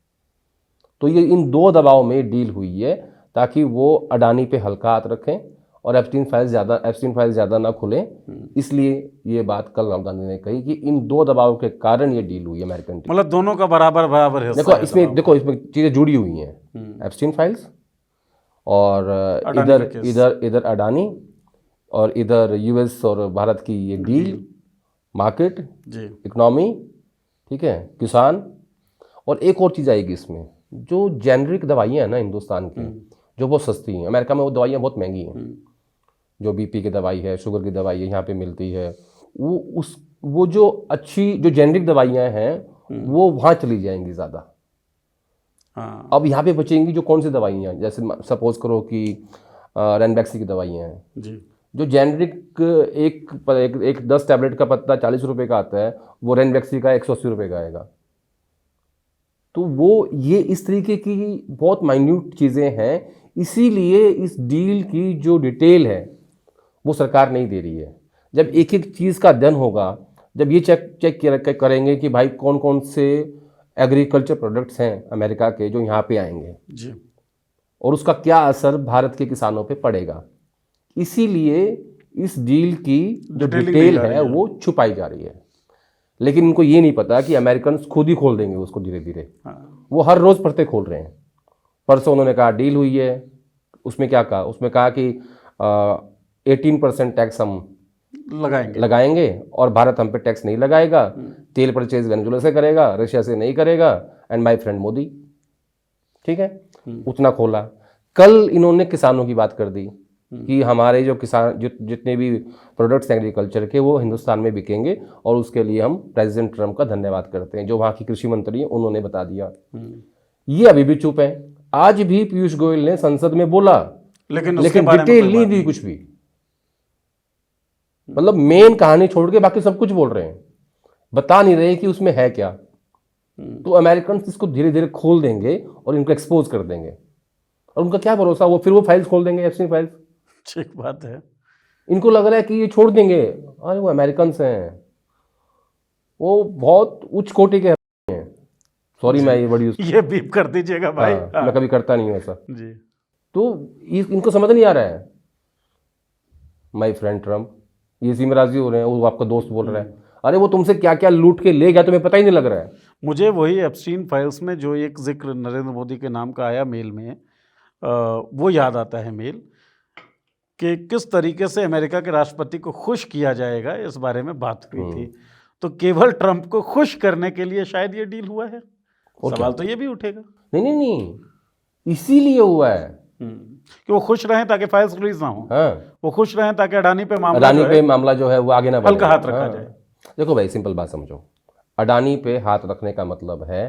तो ये इन दो दबाव में डील हुई है ताकि वो अडानी पे हल्का हाथ रखें और एप्स्टीन फाइल्स ज़्यादा ना खुलें। इसलिए ये बात कल राहुल गांधी ने कही कि इन दो दबाव के कारण ये डील हुई है अमेरिकन। मतलब दोनों का बराबर हिस्सा देखो है इसमें चीज़ें जुड़ी हुई हैं, एप्स्टीन फाइल्स और इधर अडानी और इधर यूएस और भारत की ये डील, मार्केट, इकोनॉमी, ठीक है, किसान। और एक और चीज़ आएगी इसमें, जो जेनरिक दवाइयाँ हैं ना हिंदुस्तान की, जो बहुत सस्ती हैं, अमेरिका में वो दवाइयाँ बहुत महंगी हैं। जो बीपी की दवाई है, शुगर की दवाई है, यहाँ पे मिलती है, वो जो अच्छी जो जेनरिक दवाइयाँ हैं वो वहाँ चली जाएंगी ज़्यादा। हाँ। अब यहाँ पे बचेंगी जो कौन सी दवाइयाँ, जैसे सपोज करो कि रेनबैक्सी की दवाइयाँ हैं जी, जो जेनरिक एक 10 टैबलेट का पत्ता 40 रुपये का आता है, वो रेनबैक्सी का 180 रुपये का आएगा। तो वो ये इस तरीके की बहुत माइन्यूट चीज़ें हैं, इसीलिए इस डील की जो डिटेल है वो सरकार नहीं दे रही है। जब एक एक चीज़ का अध्ययन होगा, जब ये चेक करेंगे कि भाई कौन कौन से एग्रीकल्चर प्रोडक्ट्स हैं अमेरिका के जो यहाँ पे आएंगे जी, और उसका क्या असर भारत के किसानों पे पड़ेगा, इसीलिए इस डील की जो डिटेल है वो छुपाई जा रही है। लेकिन इनको ये नहीं पता कि अमेरिकन खुद ही खोल देंगे उसको धीरे धीरे। वो हर रोज़ पढ़ते खोल रहे हैं। परसों उन्होंने कहा डील हुई है, उसमें क्या कहा, उसमें कहा कि 18% टैक्स हम लगाएंगे और भारत हम पे टैक्स नहीं लगाएगा, तेल परचेज वेनेजुएला से करेगा, रशिया से नहीं करेगा, एंड माय फ्रेंड मोदी। ठीक है, उतना खोला। कल इन्होंने किसानों की बात कर दी कि हमारे जो किसान जितने भी प्रोडक्ट्स एग्रीकल्चर के वो हिंदुस्तान में बिकेंगे और उसके लिए हम प्रेसिडेंट ट्रम्प का धन्यवाद करते हैं। जो वहाँ की कृषि मंत्री हैं उन्होंने बता दिया। ये अभी भी चुप है। आज भी पीयूष गोयल ने संसद में बोला, लेकिन डिटेल नहीं दी कुछ भी। मतलब मेन कहानी छोड़ के बाकी सब कुछ बोल रहे हैं, बता नहीं रहे कि उसमें है क्या। तो अमेरिकन इसको धीरे धीरे खोल देंगे और इनको एक्सपोज कर देंगे, और उनका क्या भरोसा, वो फिर वो फाइल्स खोल देंगे, एप्स्टीन फाइल्स। ठीक बात है। इनको लग रहा है कि ये छोड़ देंगे, अरे वो अमेरिकन हैं, वो बहुत उच्च कोटि के हैं। सॉरी मैं ये वर्ड यूज, ये बीप कर दीजिएगा भाई। हाँ। मैं कभी करता नहीं हूँ ऐसा जी। तो इनको समझ नहीं आ रहा है। माय फ्रेंड ट्रम्प, ये इसी में राजी हो रहे हैं। वो आपका दोस्त बोल रहा है, अरे वो तुमसे क्या क्या लूट के ले गया तुम्हें पता ही नहीं लग रहा है। मुझे वही एप्स्टीन फाइल्स में जो एक जिक्र नरेंद्र मोदी के नाम का आया मेल में, वो याद आता है मेल, कि किस तरीके से अमेरिका के राष्ट्रपति को खुश किया जाएगा, इस बारे में बात हुई थी। तो केवल ट्रंप को खुश करने के लिए शायद ये डील हुआ है। सवाल तो ये भी उठेगा। नहीं, इसीलिए हुआ है कि वो खुश रहें ताकि फाइल्स रिलीज ना हो। हाँ। वो खुश रहें ताकि अडानी पे मामला जो है वो आगे ना हल्का हाथ रखा जाए। देखो भाई, सिंपल बात समझो, अडानी पे हाथ रखने का मतलब है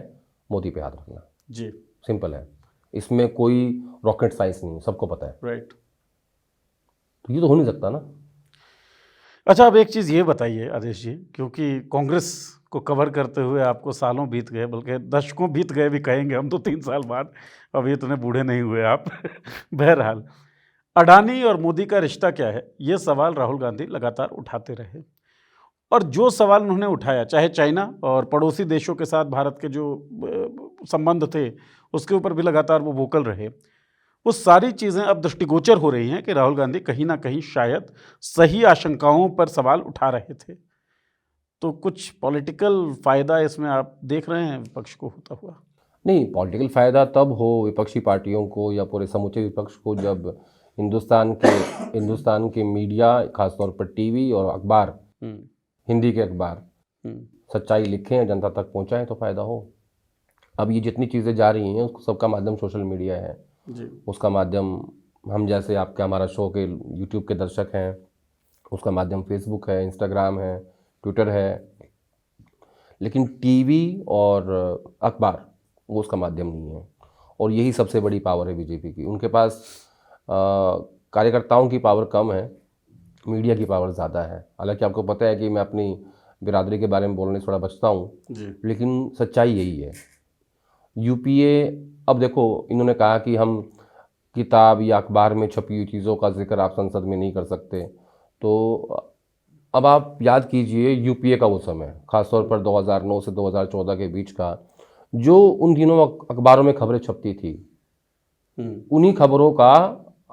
मोदी पे हाथ रखना। जी, सिंपल है, इसमें कोई रॉकेट साइंस नहीं है, सबको पता है। राइट। तो ये तो हो नहीं सकता ना। अच्छा, अब एक चीज़ ये बताइए आदेश जी, क्योंकि कांग्रेस को कवर करते हुए आपको सालों बीत गए, बल्कि दशकों बीत गए भी कहेंगे हम तो 3 साल बाद, अभी इतने बूढ़े नहीं हुए आप। बहरहाल, अडानी और मोदी का रिश्ता क्या है? ये सवाल राहुल गांधी लगातार उठाते रहे और जो सवाल उन्होंने उठाया, चाहे चाइना और पड़ोसी देशों के साथ भारत के जो संबंध थे, उसके ऊपर भी लगातार वो वोकल रहे। वो सारी चीज़ें अब दृष्टिगोचर हो रही हैं कि राहुल गांधी कहीं न कहीं शायद सही आशंकाओं पर सवाल उठा रहे थे। तो कुछ पॉलिटिकल फ़ायदा इसमें आप देख रहे हैं विपक्ष को होता हुआ? नहीं, पॉलिटिकल फ़ायदा तब हो विपक्षी पार्टियों को या पूरे समूचे विपक्ष को जब हिंदुस्तान के मीडिया, खासतौर पर टीवी और अखबार, हिंदी के अखबार सच्चाई लिखें, जनता तक पहुंचाएं तो फ़ायदा हो। अब ये जितनी चीज़ें जा रही हैं उसको सबका माध्यम सोशल मीडिया है जी। उसका माध्यम हम जैसे आपके हमारा शो के यूट्यूब के दर्शक हैं, उसका माध्यम फेसबुक है, इंस्टाग्राम है, ट्विटर है। लेकिन टीवी और अखबार वो उसका माध्यम नहीं है। और यही सबसे बड़ी पावर है बीजेपी की। उनके पास कार्यकर्ताओं की पावर कम है, मीडिया की पावर ज़्यादा है। हालांकि आपको पता है कि मैं अपनी बिरादरी के बारे में बोलने से थोड़ा बचता हूँ, लेकिन सच्चाई यही है। यूपीए, अब देखो, इन्होंने कहा कि हम किताब या अखबार में छपी हुई चीज़ों का जिक्र आप संसद में नहीं कर सकते। तो अब आप याद कीजिए यूपीए का वो समय, खासतौर पर 2009 से 2014 के बीच का, जो उन दिनों अखबारों में खबरें छपती थी, उन्हीं खबरों का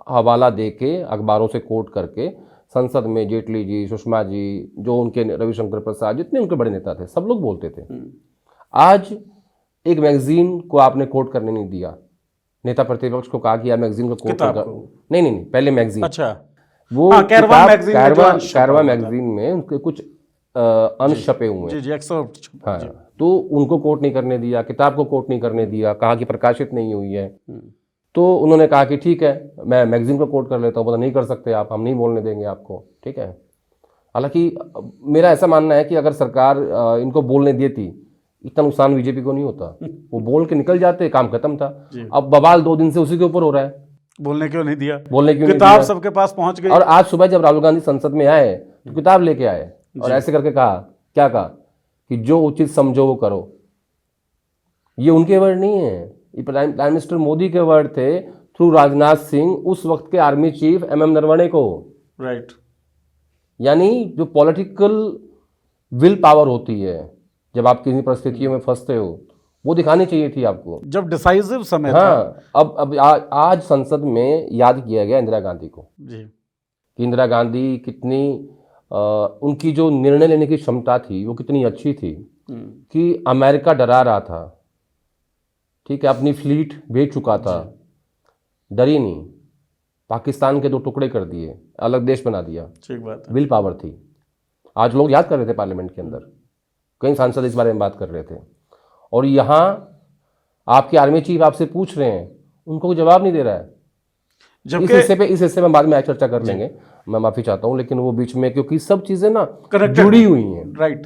हवाला दे के, अखबारों से कोट करके संसद में जेटली जी, सुषमा जी, जो उनके रविशंकर प्रसाद, जितने उनके बड़े नेता थे, सब लोग बोलते थे। आज एक मैगजीन को आपने कोट करने नहीं दिया। नेता प्रतिपक्ष को कहा कि आप मैगजीन को कोट कर, नहीं, पहले मैगजीन। अच्छा, वो कैरवा मैगजीन में उनके कुछ अंश छपे हुए हैं। हाँ, तो उनको कोट नहीं करने दिया, किताब को कोट नहीं करने दिया, कहा कि प्रकाशित नहीं हुई है। तो उन्होंने कहा कि ठीक है, मैं मैगजीन को कोट कर लेता हूँ। बोला नहीं कर सकते आप, हम नहीं बोलने देंगे आपको, ठीक है। हालांकि मेरा ऐसा मानना है कि अगर सरकार इनको बोलने देती, इतना नुकसान बीजेपी को नहीं होता। वो बोल के निकल जाते, काम खत्म था। अब बवाल 2 दिन से उसी के ऊपर हो रहा है, बोलने क्यों नहीं दिया, किताब सबके पास पहुंच गई। और आज सुबह जब राहुल गांधी संसद में आए तो किताब लेके आए और ऐसे करके कहा, क्या कहा कि जो उचित समझो वो करो। ये उनके वर्ड नहीं है, ये प्राइम मिनिस्टर मोदी के वर्ड थे, थ्रू राजनाथ सिंह, उस वक्त के आर्मी चीफ MM नरवणे को। राइट। यानी जो पॉलिटिकल विल पावर होती है, जब आप किसी परिस्थितियों में फंसते हो, वो दिखानी चाहिए थी आपको, जब डिसाइसिव समय था। अब आज संसद में याद किया गया इंदिरा गांधी को जी, कि इंदिरा गांधी कितनी उनकी जो निर्णय लेने की क्षमता थी वो कितनी अच्छी थी कि अमेरिका डरा रहा था, ठीक है, अपनी फ्लीट भेज चुका था, डरी नहीं, पाकिस्तान के 2 टुकड़े कर दिए, अलग देश बना दिया। ठीक बात है। विल पावर थी। आज लोग याद कर रहे थे पार्लियामेंट के अंदर, कई सांसद इस बारे में बात कर रहे थे। और यहाँ आपके आर्मी चीफ आपसे पूछ रहे हैं, उनको कोई जवाब नहीं दे रहा है। इस हिस्से में बाद में चर्चा कर लेंगे, मैं माफी चाहता हूँ, लेकिन वो बीच में, क्योंकि सब चीजें ना जुड़ी हुई हैं। राइट।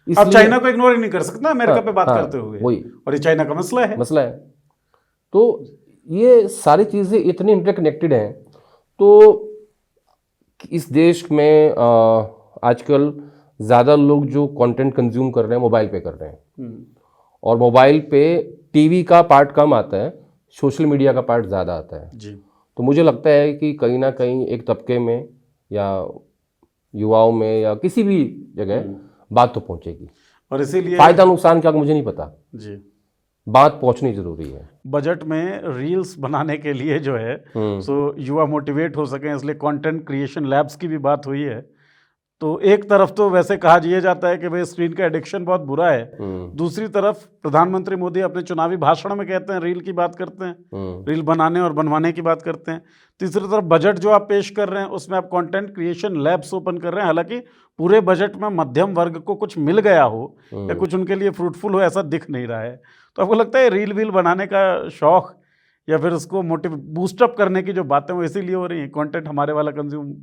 अब चाइना को इग्नोर ही नहीं कर सकता अमेरिका पे बात करते हुए, वही, और ये चाइना का मसला है। तो ये सारी चीजें इतनी इंटरकनेक्टेड हैं। तो इस देश में आजकल ज़्यादा लोग जो कंटेंट कंज्यूम कर रहे हैं मोबाइल पे कर रहे हैं, और मोबाइल पे टीवी का पार्ट कम आता है, सोशल मीडिया का पार्ट ज़्यादा आता है जी। तो मुझे लगता है कि कहीं ना कहीं एक तबके में या युवाओं में या किसी भी जगह बात तो पहुंचेगी, और इसीलिए फायदा नुकसान क्या मुझे नहीं पता जी, बात पहुंचनी जरूरी है। बजट में रील्स बनाने के लिए जो है सो युवा मोटिवेट हो सकें, इसलिए कंटेंट क्रिएशन लैब्स की भी बात हुई है। तो एक तरफ तो वैसे कहा यह जाता है कि भाई स्क्रीन का एडिक्शन बहुत बुरा है, दूसरी तरफ प्रधानमंत्री मोदी अपने चुनावी भाषण में कहते हैं, रील की बात करते हैं, रील बनाने और बनवाने की बात करते हैं। तीसरी तरफ बजट जो आप पेश कर रहे हैं उसमें आप कंटेंट क्रिएशन लैब्स ओपन कर रहे हैं। हालांकि पूरे बजट में मध्यम वर्ग को कुछ मिल गया हो या कुछ उनके लिए फ्रूटफुल हो, ऐसा दिख नहीं रहा है। तो आपको लगता है रील वील बनाने का शौक या फिर उसको बूस्टअप करने की जो बातें वो इसीलिए हो रही हैं, कंटेंट हमारे वाला कंज्यूम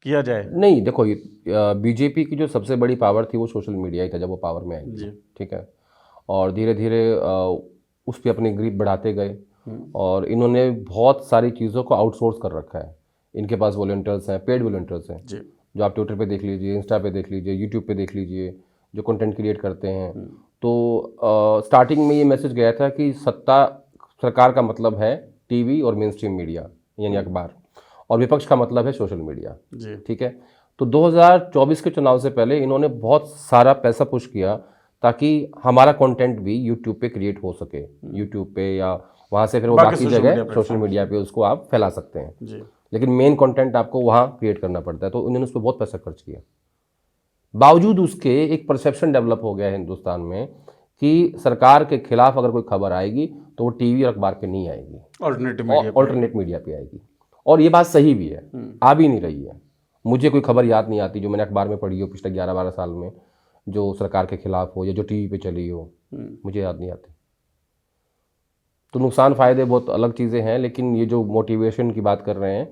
किया जाए? नहीं, देखो बीजेपी की जो सबसे बड़ी पावर थी वो सोशल मीडिया ही था जब वो पावर में आई थी, जी। ठीक है। और धीरे धीरे उस पर अपनी ग्रिप बढ़ाते गए और इन्होंने बहुत सारी चीज़ों को आउटसोर्स कर रखा है। इनके पास वॉलंटियर्स हैं, पेड वॉलंटियर्स हैं, जी। जो आप ट्विटर पे देख लीजिए, इंस्टा पे देख लीजिए, यूट्यूब पे देख लीजिए, जो कंटेंट क्रिएट करते हैं। तो स्टार्टिंग में ये मैसेज गया था कि सत्ता सरकार का मतलब है टीवी और मेन स्ट्रीम मीडिया यानी अखबार, और विपक्ष का मतलब है सोशल मीडिया, जी। ठीक है। तो 2024 के चुनाव से पहले इन्होंने बहुत सारा पैसा पुश किया ताकि हमारा कंटेंट भी यूट्यूब पे क्रिएट हो सके, यूट्यूब पे या वहाँ से फिर वो बाकी जगह सोशल मीडिया पे उसको आप फैला सकते हैं। जी। लेकिन मेन कंटेंट आपको वहाँ क्रिएट करना पड़ता है, तो उन्होंने उस पर बहुत पैसा खर्च किया। बावजूद उसके एक परसेप्शन डेवलप हो गया है हिंदुस्तान में कि सरकार के खिलाफ अगर कोई खबर आएगी तो वो टीवी और अखबार पे नहीं आएगी, ऑल्टरनेट मीडिया पे आएगी। और ये बात सही भी है, आ भी नहीं रही है। मुझे कोई खबर याद नहीं आती जो मैंने अखबार में पढ़ी हो पिछले 11-12 साल में, जो सरकार के खिलाफ हो या जो टीवी पे चली हो, मुझे याद नहीं आती। तो नुकसान फ़ायदे बहुत अलग चीज़ें हैं, लेकिन ये जो मोटिवेशन की बात कर रहे हैं,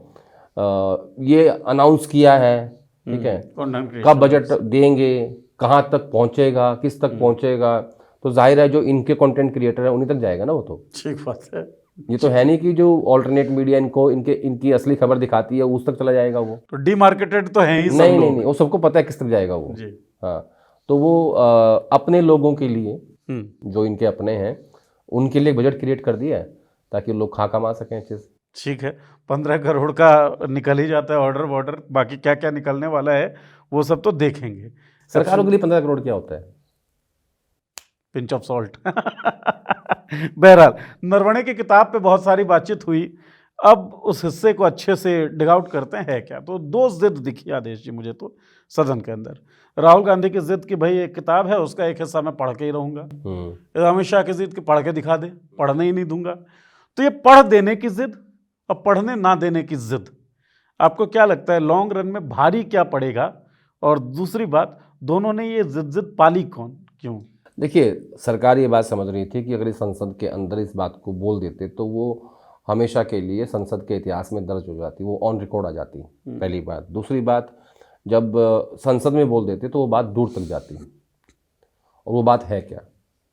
ये अनाउंस किया है, ठीक है, कब बजट देंगे, कहाँ तक पहुँचेगा, किस तक पहुँचेगा, तो जाहिर है जो इनके कंटेंट क्रिएटर है उन्हीं तक जाएगा ना वो। तो ठीक बात है। ये तो है नहीं कि जो ऑल्टरनेट मीडिया इनकी असली खबर दिखाती है उस तक चला जाएगा वो। तो डीमार्केटेड तो है ही सब नहीं लोग। नहीं, वो सबको पता है किस तक जाएगा वो जी। हाँ, तो वो अपने लोगों के लिए, जो इनके अपने हैं, उनके लिए बजट क्रिएट कर दिया है ताकि लोग खा कमा सकें अच्छे से। ठीक है, 15 करोड़ का निकल ही जाता है ऑर्डर, बाकी क्या क्या निकलने वाला है वो सब तो देखेंगे। सरकारों के लिए 15 करोड़ क्या होता है? Pinch of salt. बहरहाल, नरवणे की किताब पे बहुत सारी बातचीत हुई। अब उस हिस्से को अच्छे से डिग आउट करते हैं क्या। तो दो जिद दिखी आदेश जी मुझे तो सदन के अंदर। राहुल गांधी की जिद कि भाई एक किताब है उसका एक हिस्सा मैं पढ़ के ही रहूंगा। अमित शाह की जिद कि पढ़ के दिखा दे, पढ़ने ही नहीं दूंगा। तो ये पढ़ देने की जिद और पढ़ने ना देने की जिद, आपको क्या लगता है लॉन्ग रन में भारी क्या पड़ेगा? और दूसरी बात, दोनों ने ये जिद पाली कौन, क्यों? देखिए, सरकार ये बात समझ रही थी कि अगर इस संसद के अंदर इस बात को बोल देते तो वो हमेशा के लिए संसद के इतिहास में दर्ज हो जाती, वो ऑन रिकॉर्ड आ जाती, पहली बात। दूसरी बात, जब संसद में बोल देते तो वो बात दूर तक जाती, और वो बात है क्या,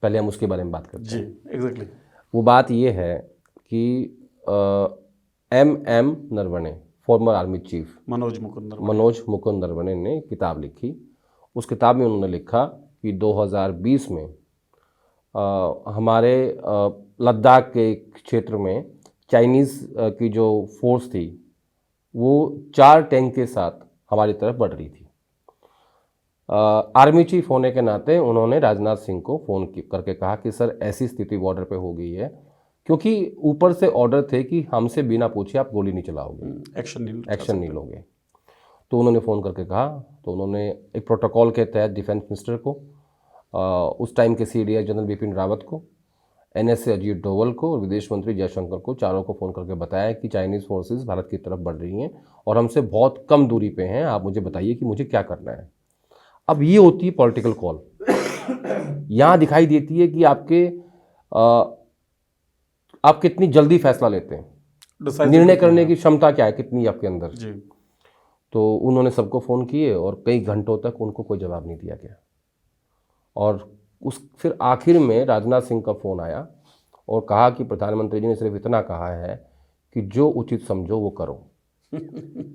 पहले हम उसके बारे में बात करते हैं। जी, एग्जैक्टली। वो बात ये है कि M.M. Naravane, farmer army chief Manoj Mukund Naravane ने किताब लिखी। उस किताब में उन्होंने लिखा कि 2020 में हमारे लद्दाख के क्षेत्र में चाइनीज़ की जो फोर्स थी वो 4 टैंक के साथ हमारी तरफ बढ़ रही थी। आर्मी चीफ होने के नाते उन्होंने राजनाथ सिंह को फ़ोन करके कहा कि सर ऐसी स्थिति बॉर्डर पे हो गई है, क्योंकि ऊपर से ऑर्डर थे कि हमसे बिना पूछे आप गोली नहीं चलाओगे, एक्शन नहीं लोगे। तो उन्होंने फ़ोन करके कहा, तो उन्होंने एक प्रोटोकॉल के तहत डिफेंस मिनिस्टर को, उस टाइम के CDS जनरल बिपिन रावत को, NSA अजीत डोवल को और विदेश मंत्री जयशंकर को, चारों को फ़ोन करके बताया कि चाइनीज़ फोर्सेस भारत की तरफ बढ़ रही हैं और हमसे बहुत कम दूरी पे हैं, आप मुझे बताइए कि मुझे क्या करना है। अब ये होती है पॉलिटिकल कॉल। यहाँ दिखाई देती है कि आप कितनी जल्दी फैसला लेते हैं, निर्णय करने की क्षमता क्या है, कितनी आपके अंदर जी। तो उन्होंने सबको फ़ोन किए और कई घंटों तक उनको कोई जवाब नहीं दिया गया, और फिर आखिर में राजनाथ सिंह का फ़ोन आया और कहा कि प्रधानमंत्री जी ने सिर्फ इतना कहा है कि जो उचित समझो वो करो।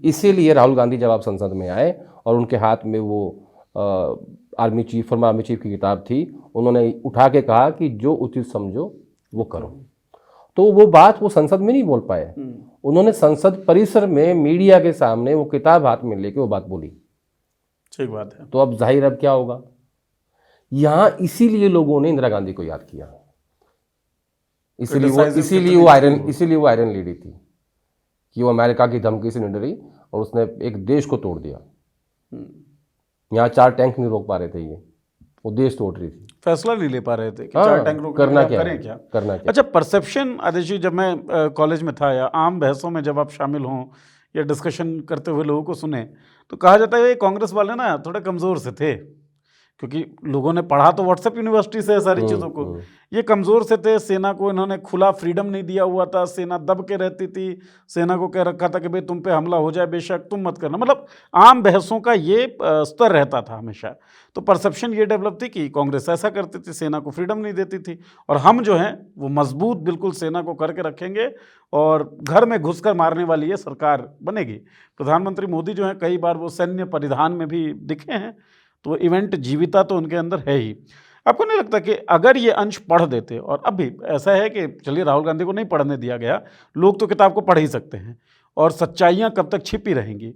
इसीलिए राहुल गांधी जब आप संसद में आए और उनके हाथ में वो फॉर्मर आर्मी चीफ की किताब थी, उन्होंने उठा के कहा कि जो उचित समझो वो करो। तो वो बात वो संसद में नहीं बोल पाए, उन्होंने संसद परिसर में मीडिया के सामने वो किताब हाथ में लेके वो बात बोली। ठीक बात है। तो अब जाहिर अब क्या होगा, यहाँ इसीलिए लोगों ने इंदिरा गांधी को याद किया, इसीलिए वो आयरन लेडी थी कि वो अमेरिका की धमकी से नहीं डरी और उसने एक देश को तोड़ दिया। यहाँ 4 टैंक नहीं रोक पा रहे थे, ये वो देश तोड़ रही थी, फैसला नहीं ले पा रहे थे कि 4 टैंक रोकने करना क्या। अच्छा, परसेप्शन आदेश जी, जब मैं कॉलेज में था या आम बहसों में जब आप शामिल हों या डिस्कशन करते हुए लोगों को सुने, तो कहा जाता है ये कांग्रेस वाले ना थोड़े कमज़ोर से थे, क्योंकि लोगों ने पढ़ा तो व्हाट्सएप यूनिवर्सिटी से है सारी चीज़ों को। ये कमज़ोर से थे, सेना को इन्होंने खुला फ्रीडम नहीं दिया हुआ था, सेना दब के रहती थी, सेना को कह रखा था कि भाई तुम पे हमला हो जाए बेशक तुम मत करना, मतलब आम बहसों का ये स्तर रहता था हमेशा। तो परसेप्शन ये डेवलप थी कि कांग्रेस ऐसा करती थी, सेना को फ्रीडम नहीं देती थी, और हम जो हैं वो मजबूत बिल्कुल सेना को करके रखेंगे और घर में घुसकर मारने वाली ये सरकार बनेगी। प्रधानमंत्री मोदी जो हैं कई बार वो सैन्य परिधान में भी दिखे हैं, तो इवेंट जीविता तो उनके अंदर है ही। आपको नहीं लगता कि अगर ये अंश पढ़ देते, और अब भी ऐसा है कि चलिए राहुल गांधी को नहीं पढ़ने दिया गया, लोग तो किताब को पढ़ ही सकते हैं, और सच्चाइयाँ कब तक छिपी रहेंगी।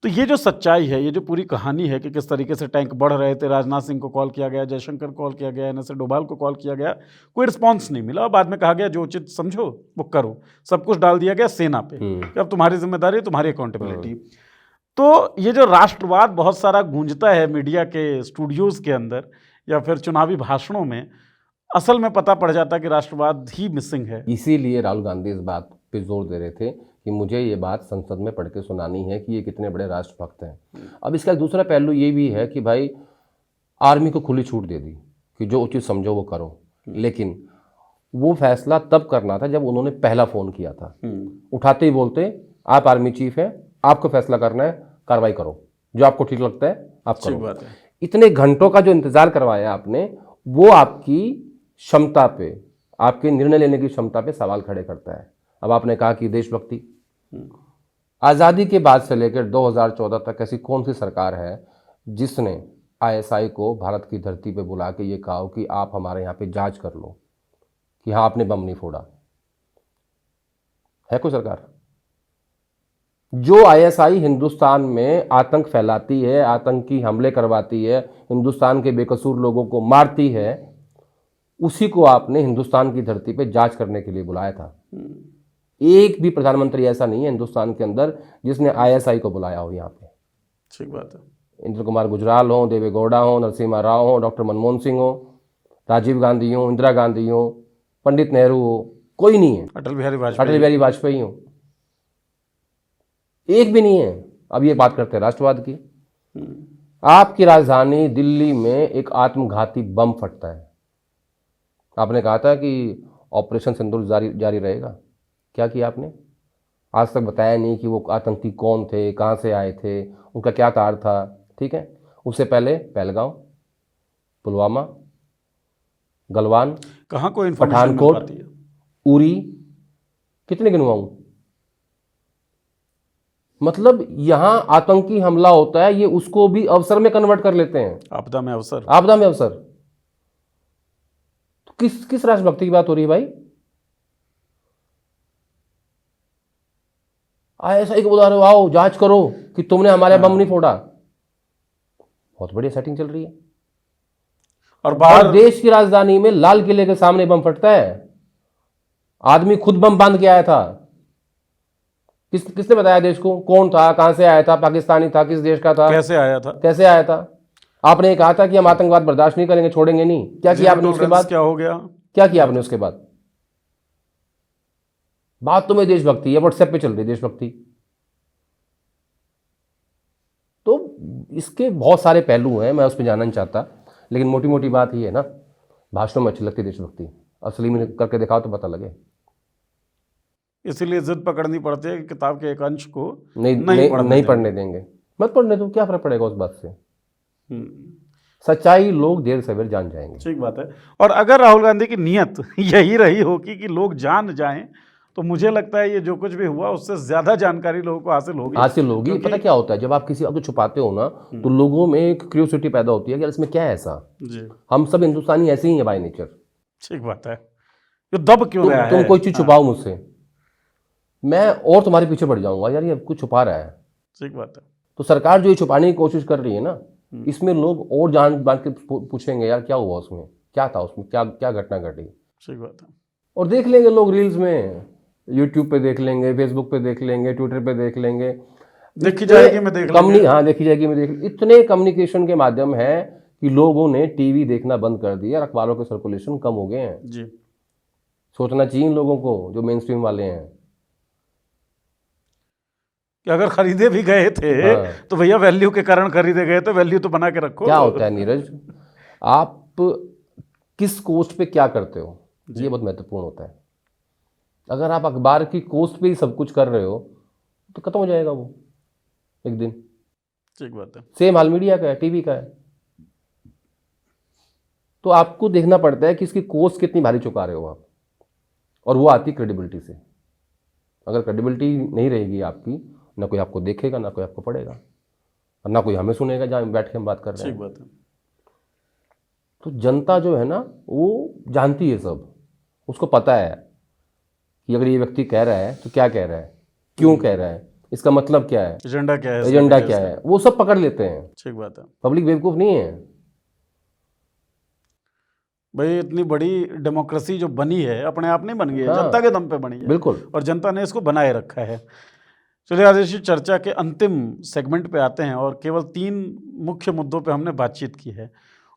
तो ये जो सच्चाई है, ये जो पूरी कहानी है कि किस तरीके से टैंक बढ़ रहे थे, राजनाथ सिंह को कॉल किया गया, जयशंकर कॉल किया गया, एनएसए डोभाल को कॉल किया गया, कोई रिस्पॉन्स नहीं मिला, और बाद में कहा गया जो उचित समझो वो करो, सब कुछ डाल दिया गया सेना पे कि अब तुम्हारी जिम्मेदारी, तुम्हारी अकाउंटेबिलिटी। तो ये जो राष्ट्रवाद बहुत सारा गूंजता है मीडिया के स्टूडियोज़ के अंदर या फिर चुनावी भाषणों में, असल में पता पड़ जाता है कि राष्ट्रवाद ही मिसिंग है। इसीलिए राहुल गांधी इस बात पे जोर दे रहे थे कि मुझे ये बात संसद में पढ़ के सुनानी है कि ये कितने बड़े राष्ट्रभक्त हैं। अब इसका दूसरा पहलू ये भी है कि भाई आर्मी को खुली छूट दे दी कि जो उचित समझो वो करो, लेकिन वो फैसला तब करना था जब उन्होंने पहला फ़ोन किया था। उठाते ही बोलते आप आर्मी चीफ हैं, आपको फैसला करना है, कार्रवाई करो, जो आपको ठीक लगता है आप करो। इतने घंटों का जो इंतजार करवाया आपने, वो आपकी क्षमता पे, आपके निर्णय लेने की क्षमता पे सवाल खड़े करता है। अब आपने कहा कि देशभक्ति, आज़ादी के बाद से लेकर 2014 तक ऐसी कौन सी सरकार है जिसने आईएसआई को भारत की धरती पे बुला के ये कहा कि आप हमारे यहाँ पे जांच कर लो कि हाँ आपने बम नहीं फोड़ा? है कोई सरकार? जो आईएसआई हिंदुस्तान में आतंक फैलाती है, आतंकी हमले करवाती है, हिंदुस्तान के बेकसूर लोगों को मारती है, उसी को आपने हिंदुस्तान की धरती पे जांच करने के लिए बुलाया था। एक भी प्रधानमंत्री ऐसा नहीं है हिंदुस्तान के अंदर जिसने आईएसआई को बुलाया हो यहाँ पे। ठीक बात है। इंद्र कुमार गुजराल हो, देवे गौड़ा हो, नरसिम्हा राव हो, डॉक्टर मनमोहन सिंह हो, राजीव गांधी हो, इंदिरा गांधी हो, पंडित नेहरू हो, कोई नहीं है। अटल बिहारी वाजपेयी हो, एक भी नहीं है। अब ये बात करते हैं राष्ट्रवाद की। आपकी राजधानी दिल्ली में एक आत्मघाती बम फटता है, आपने कहा था कि ऑपरेशन सिंदूर जारी रहेगा। क्या किया आपने? आज तक बताया नहीं कि वो आतंकी कौन थे, कहाँ से आए थे, उनका क्या तार था। ठीक है, उससे पहले पहलगांव, पुलवामा, गलवान, कहाँ कोई पठानकोट, उरी, कितने गिनवाऊं? मतलब यहां आतंकी हमला होता है, ये उसको भी अवसर में कन्वर्ट कर लेते हैं। आपदा में अवसर, आपदा में अवसर। तो किस राष्ट्रभक्ति की बात हो रही है भाई? आईएसआई को बुला रहे हो, आओ जांच करो कि तुमने हमारे बम नहीं फोड़ा। बहुत बढ़िया सेटिंग चल रही है। और बाहर देश की राजधानी में लाल किले के सामने बम फटता है, आदमी खुद बम बांध के आया था। किसने बताया देश को? कौन था, कहां से आया था, पाकिस्तानी था, किस देश का था, कैसे आया था? आपने कहा था कि हम आतंकवाद बर्दाश्त नहीं करेंगे, छोड़ेंगे नहीं। क्या किया आपने उसके बाद? क्या हो गया? क्या किया आपने उसके बाद? बात तो में देशभक्ति है, व्हाट्सएप पे चल रही देशभक्ति। तो इसके बहुत सारे पहलू हैं, मैं उस पर जाना नहीं चाहता, लेकिन मोटी मोटी बात ही है ना, भाषणों में अच्छी लगती है देशभक्ति, असली में करके दिखाओ तो पता लगे। इसीलिए जिद पकड़नी पड़ती है कि किताब के एक अंश को नहीं पढ़ने देंगे। मत पढ़ने दो, क्या फर्क पड़ेगा उस बात से? सच्चाई लोग देर सवेर जान जाएंगे। ठीक बात है। और अगर राहुल गांधी की नीयत यही रही होगी कि लोग जान जाएं, तो मुझे लगता है ये जो कुछ भी हुआ उससे ज्यादा जानकारी लोगों को हासिल होगी। पता क्या होता है, जब आप किसी को छुपाते हो ना, तो लोगों में एक क्यूरियोसिटी पैदा होती है कि इसमें क्या है ऐसा। जी, हम सब हिंदुस्तानी ऐसे ही है बाय नेचर। ठीक बात है। ये दब क्यों रहा है? तुम कोई चीज छुपाओ मुझसे, मैं और तुम्हारे पीछे बढ़ जाऊंगा, यार ये कुछ छुपा रहा है। ठीक बात है। तो सरकार जो ये छुपाने की कोशिश कर रही है ना, इसमें लोग और जान बांध के पूछेंगे, यार क्या हुआ उसमें, क्या था उसमें, क्या घटना घटी। ठीक बात है। और देख लेंगे लोग रील्स में, यूट्यूब पे देख लेंगे, फेसबुक पे देख लेंगे, ट्विटर पे देख लेंगे, देखी जाएगी मैं देख लेंगे। हाँ देखी जाएगी मैं देख। इतने कम्युनिकेशन के माध्यम है कि लोगों ने टीवी देखना बंद कर दिया, अखबारों के सर्कुलेशन कम हो गए हैं। जी, सोचना चाहिए इन लोगों को जो मेन स्ट्रीम वाले हैं। कि अगर खरीदे भी गए थे तो भैया वैल्यू के कारण खरीदे गए तो वैल्यू तो बना के रखो। क्या होता है नीरज, आप किस कोस्ट पे क्या करते हो ये बहुत महत्वपूर्ण होता है। अगर आप अखबार की कोस्ट पे ही सब कुछ कर रहे हो तो खत्म हो जाएगा वो एक दिन। ठीक बात है। सेम हाल मीडिया का है, टीवी का है। तो आपको देखना पड़ता है कि इसकी कोस्ट कितनी भारी चुका रहे हो आप, और वो आती क्रेडिबिलिटी से। अगर क्रेडिबिलिटी नहीं रहेगी आपकी, ना कोई आपको देखेगा, ना कोई आपको पढ़ेगा, और ना कोई हमें सुनेगा जहाँ बैठ के हम बात कर रहे हैं। ठीक बात है। तो जनता जो है ना वो जानती है सब, उसको पता है कि अगर ये व्यक्ति कह रहा है तो क्या कह रहा है, क्यों कह रहा है, इसका मतलब क्या है, एजेंडा क्या है, एजेंडा क्या है, वो सब पकड़ लेते हैं। ठीक बात है। पब्लिक बेवकूफ़ नहीं है भाई। इतनी बड़ी डेमोक्रेसी जो बनी है अपने आप नहीं बन गई है, हाँ, जनता के दम पे बनी है। बिल्कुल। और जनता ने इसको बनाए रखा है। चलिए आदेश जी, चर्चा के अंतिम सेगमेंट पे आते हैं और केवल 3 मुख्य मुद्दों पे हमने बातचीत की है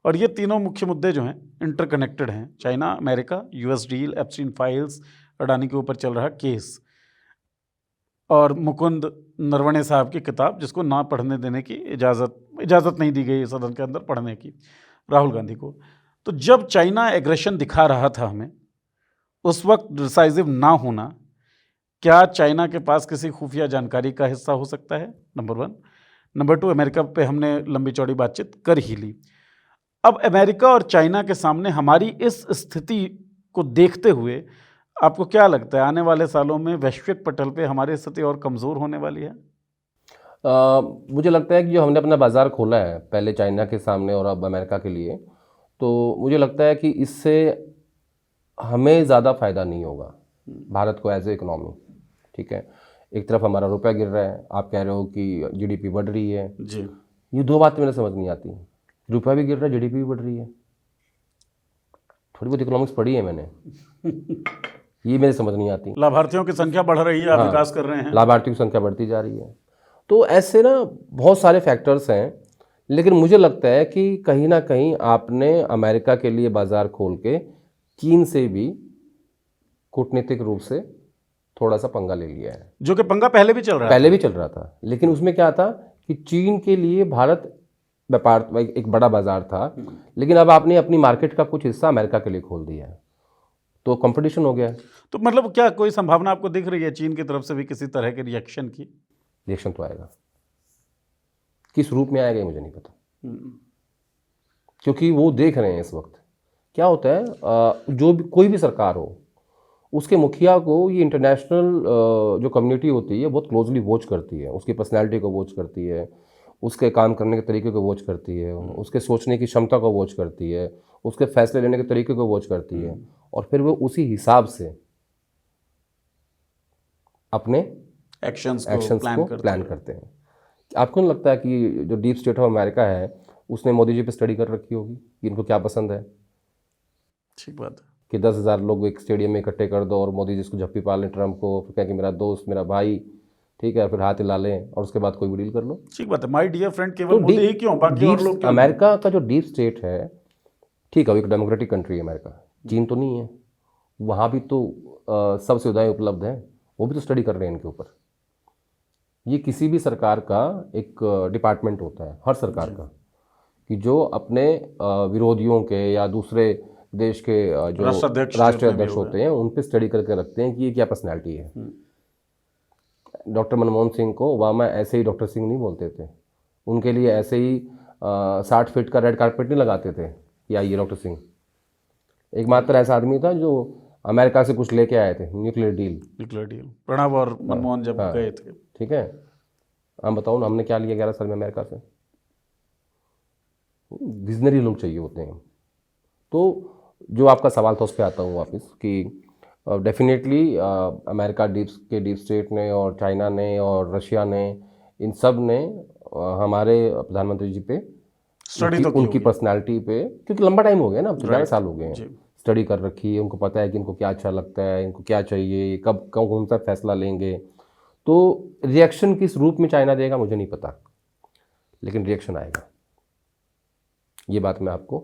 और ये तीनों मुख्य मुद्दे जो हैं इंटरकनेक्टेड हैं। China, America, US deal, Epstein files, Adani के ऊपर चल रहा केस, और मुकुंद नरवणे साहब की किताब जिसको ना पढ़ने देने की इजाज़त नहीं दी गई सदन के अंदर पढ़ने की, राहुल गांधी को। तो जब चाइना एग्रेशन दिखा रहा था हमें, उस वक्त डिसाइसिव ना होना क्या चाइना के पास किसी खुफिया जानकारी का हिस्सा हो सकता है? नंबर 1। नंबर 2, अमेरिका पे हमने लंबी चौड़ी बातचीत कर ही ली। अब अमेरिका और चाइना के सामने हमारी इस स्थिति को देखते हुए आपको क्या लगता है आने वाले सालों में वैश्विक पटल पे हमारी स्थिति और कमज़ोर होने वाली है? मुझे लगता है कि जो हमने अपना बाज़ार खोला है पहले चाइना के सामने और अब अमेरिका के लिए, तो मुझे लगता है कि इससे हमें ज़्यादा फ़ायदा नहीं होगा भारत को एज ए इकोनॉमी। ठीक है, एक तरफ हमारा रुपया गिर रहा है, आप कह रहे हो कि जीडीपी बढ़ रही है जी। ये दो बातें मेरे समझ नहीं आती। रुपया भी गिर रहा है, जीडीपी भी बढ़ रही है। थोड़ी बहुत इकोनॉमिक्स पढ़ी है मैंने ये मेरे समझ नहीं आती। लाभार्थियों की संख्या बढ़ रही है, आप विकास कर रहे हैं, लाभार्थियों की संख्या बढ़ती जा रही है। तो ऐसे ना बहुत सारे फैक्टर्स हैं, लेकिन मुझे लगता है कि कहीं ना कहीं आपने अमेरिका के लिए बाजार खोल के चीन से भी कूटनीतिक रूप से थोड़ा सा पंगा ले लिया है, जो कि पंगा पहले भी चल रहा था। लेकिन उसमें क्या था कि चीन के लिए भारत व्यापार एक बड़ा बाजार था, लेकिन अब आपने अपनी मार्केट का कुछ हिस्सा अमेरिका के लिए खोल दिया है, तो कंपटीशन हो गया है। तो मतलब क्या कोई संभावना आपको दिख रही है चीन की तरफ से भी किसी तरह के रिएक्शन की? रिएक्शन तो आएगा, किस रूप में आएगा मुझे नहीं पता, क्योंकि वो देख रहे हैं इस वक्त क्या होता है। जो भी कोई भी सरकार हो, उसके मुखिया को ये इंटरनेशनल जो कम्युनिटी होती है बहुत क्लोजली वॉच करती है, उसकी पर्सनैलिटी को वॉच करती है, उसके काम करने के तरीके को वॉच करती है, उसके सोचने की क्षमता को वॉच करती है, उसके फैसले लेने के तरीके को वॉच करती है, और फिर वो उसी हिसाब से अपने एक्शंस को प्लान करते हैं। आपको नहीं लगता है कि जो डीप स्टेट ऑफ अमेरिका है उसने मोदी जी पे स्टडी कर रखी होगी कि इनको क्या पसंद है? ठीक बात है कि 10,000 लोग एक स्टेडियम में इकट्ठे कर दो और मोदी जी इसको झप्पी पा लें ट्रम्प को, फिर कहें कि मेरा दोस्त, मेरा भाई, ठीक है, फिर हाथ हिला लें और उसके बाद कोई भी डील कर लो। ठीक बात है, माय डियर फ्रेंड, केवल मोदी ही क्यों, बाकी और लोग क्यों? अमेरिका का जो डीप स्टेट है, ठीक है, वो एक डेमोक्रेटिक कंट्री है अमेरिका, चीन तो नहीं है, वहाँ भी तो सब सुविधाएं उपलब्ध हैं, वो भी तो स्टडी कर रहे हैं इनके ऊपर। ये किसी भी सरकार का एक डिपार्टमेंट होता है, हर सरकार का, कि जो अपने विरोधियों के या दूसरे देश के जो राष्ट्रीय अध्यक्ष होते हैं उन पे स्टडी करके रखते हैं कि ये क्या पर्सनैलिटी है। डॉक्टर मनमोहन सिंह को ओबामा ऐसे ही डॉक्टर सिंह नहीं बोलते थे, उनके लिए ऐसे ही 60 फीट का रेड कारपेट नहीं लगाते थे कि आइए डॉक्टर सिंह। एकमात्र ऐसा आदमी था जो अमेरिका से कुछ लेके आए थे, न्यूक्लियर डील। प्रणब और मनमोहन जब गए थे, ठीक है, आप बताओ ना हमने क्या लिया 11 साल में अमेरिका से? विजनरी लोग चाहिए होते हैं। तो जो आपका सवाल था उस पर आता हूँ वापस कि डेफिनेटली अमेरिका के डीप स्टेट ने और चाइना ने और रशिया ने, इन सब ने हमारे प्रधानमंत्री जी पे उनकी पर्सनालिटी पे, क्योंकि लंबा टाइम हो गया ना, 11 साल हो गए हैं, स्टडी कर रखी है, उनको पता है कि इनको क्या अच्छा लगता है, इनको क्या चाहिए, कब कौन सा फैसला लेंगे। तो रिएक्शन किस रूप में चाइना देगा मुझे नहीं पता, लेकिन रिएक्शन आएगा, ये बात मैं आपको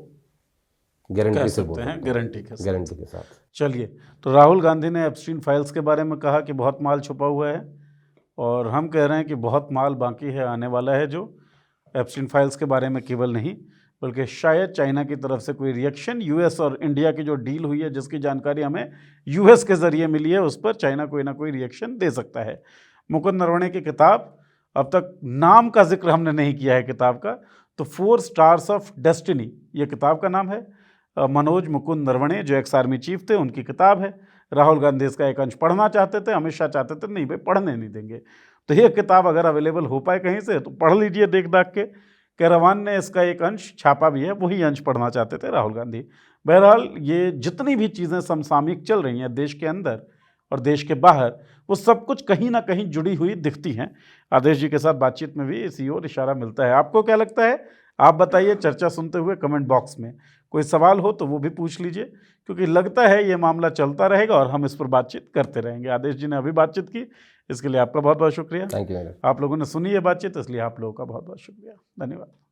गारंटी से बोल रहा हूं, गारंटी के साथ। चलिए, तो राहुल गांधी ने एप्स्टीन फाइल्स के बारे में कहा कि बहुत माल छुपा हुआ है, और हम कह रहे हैं कि बहुत माल बाकी है, आने वाला है, जो एप्स्टीन फाइल्स के बारे में केवल नहीं बल्कि शायद चाइना की तरफ से कोई रिएक्शन, यूएस और इंडिया की जो डील हुई है जिसकी जानकारी हमें यूएस के ज़रिए मिली है, उस पर चाइना कोई ना कोई रिएक्शन दे सकता है। मुकुंद नरवणे की किताब, अब तक नाम का जिक्र हमने नहीं किया है किताब का, तो 4 स्टार्स ऑफ डेस्टिनी ये किताब का नाम है। मनोज मुकुंद नरवणे जो एक्स आर्मी चीफ थे, उनकी किताब है। राहुल गांधी इसका एक अंश पढ़ना चाहते थे, अमित शाह चाहते थे नहीं भाई पढ़ने नहीं देंगे, तो ये किताब अगर अवेलेबल हो पाए कहीं से तो पढ़ लीजिए देख दाख के। कैरावान ने इसका एक अंश छापा भी है, वही अंश पढ़ना चाहते थे राहुल गांधी। बहरहाल ये जितनी भी चीज़ें समसामयिक चल रही हैं देश के अंदर और देश के बाहर, वो सब कुछ कहीं ना कहीं जुड़ी हुई दिखती हैं। आदेश जी के साथ बातचीत में भी इसी ओर इशारा मिलता है। आपको क्या लगता है, आप बताइए चर्चा सुनते हुए कमेंट बॉक्स में। कोई सवाल हो तो वो भी पूछ लीजिए, क्योंकि लगता है ये मामला चलता रहेगा और हम इस पर बातचीत करते रहेंगे। आदेश जी ने अभी बातचीत की, इसके लिए आपका बहुत बहुत शुक्रिया। Thank you. आप लोगों ने सुनी ये बातचीत, इसलिए आप लोगों का बहुत बहुत शुक्रिया, धन्यवाद।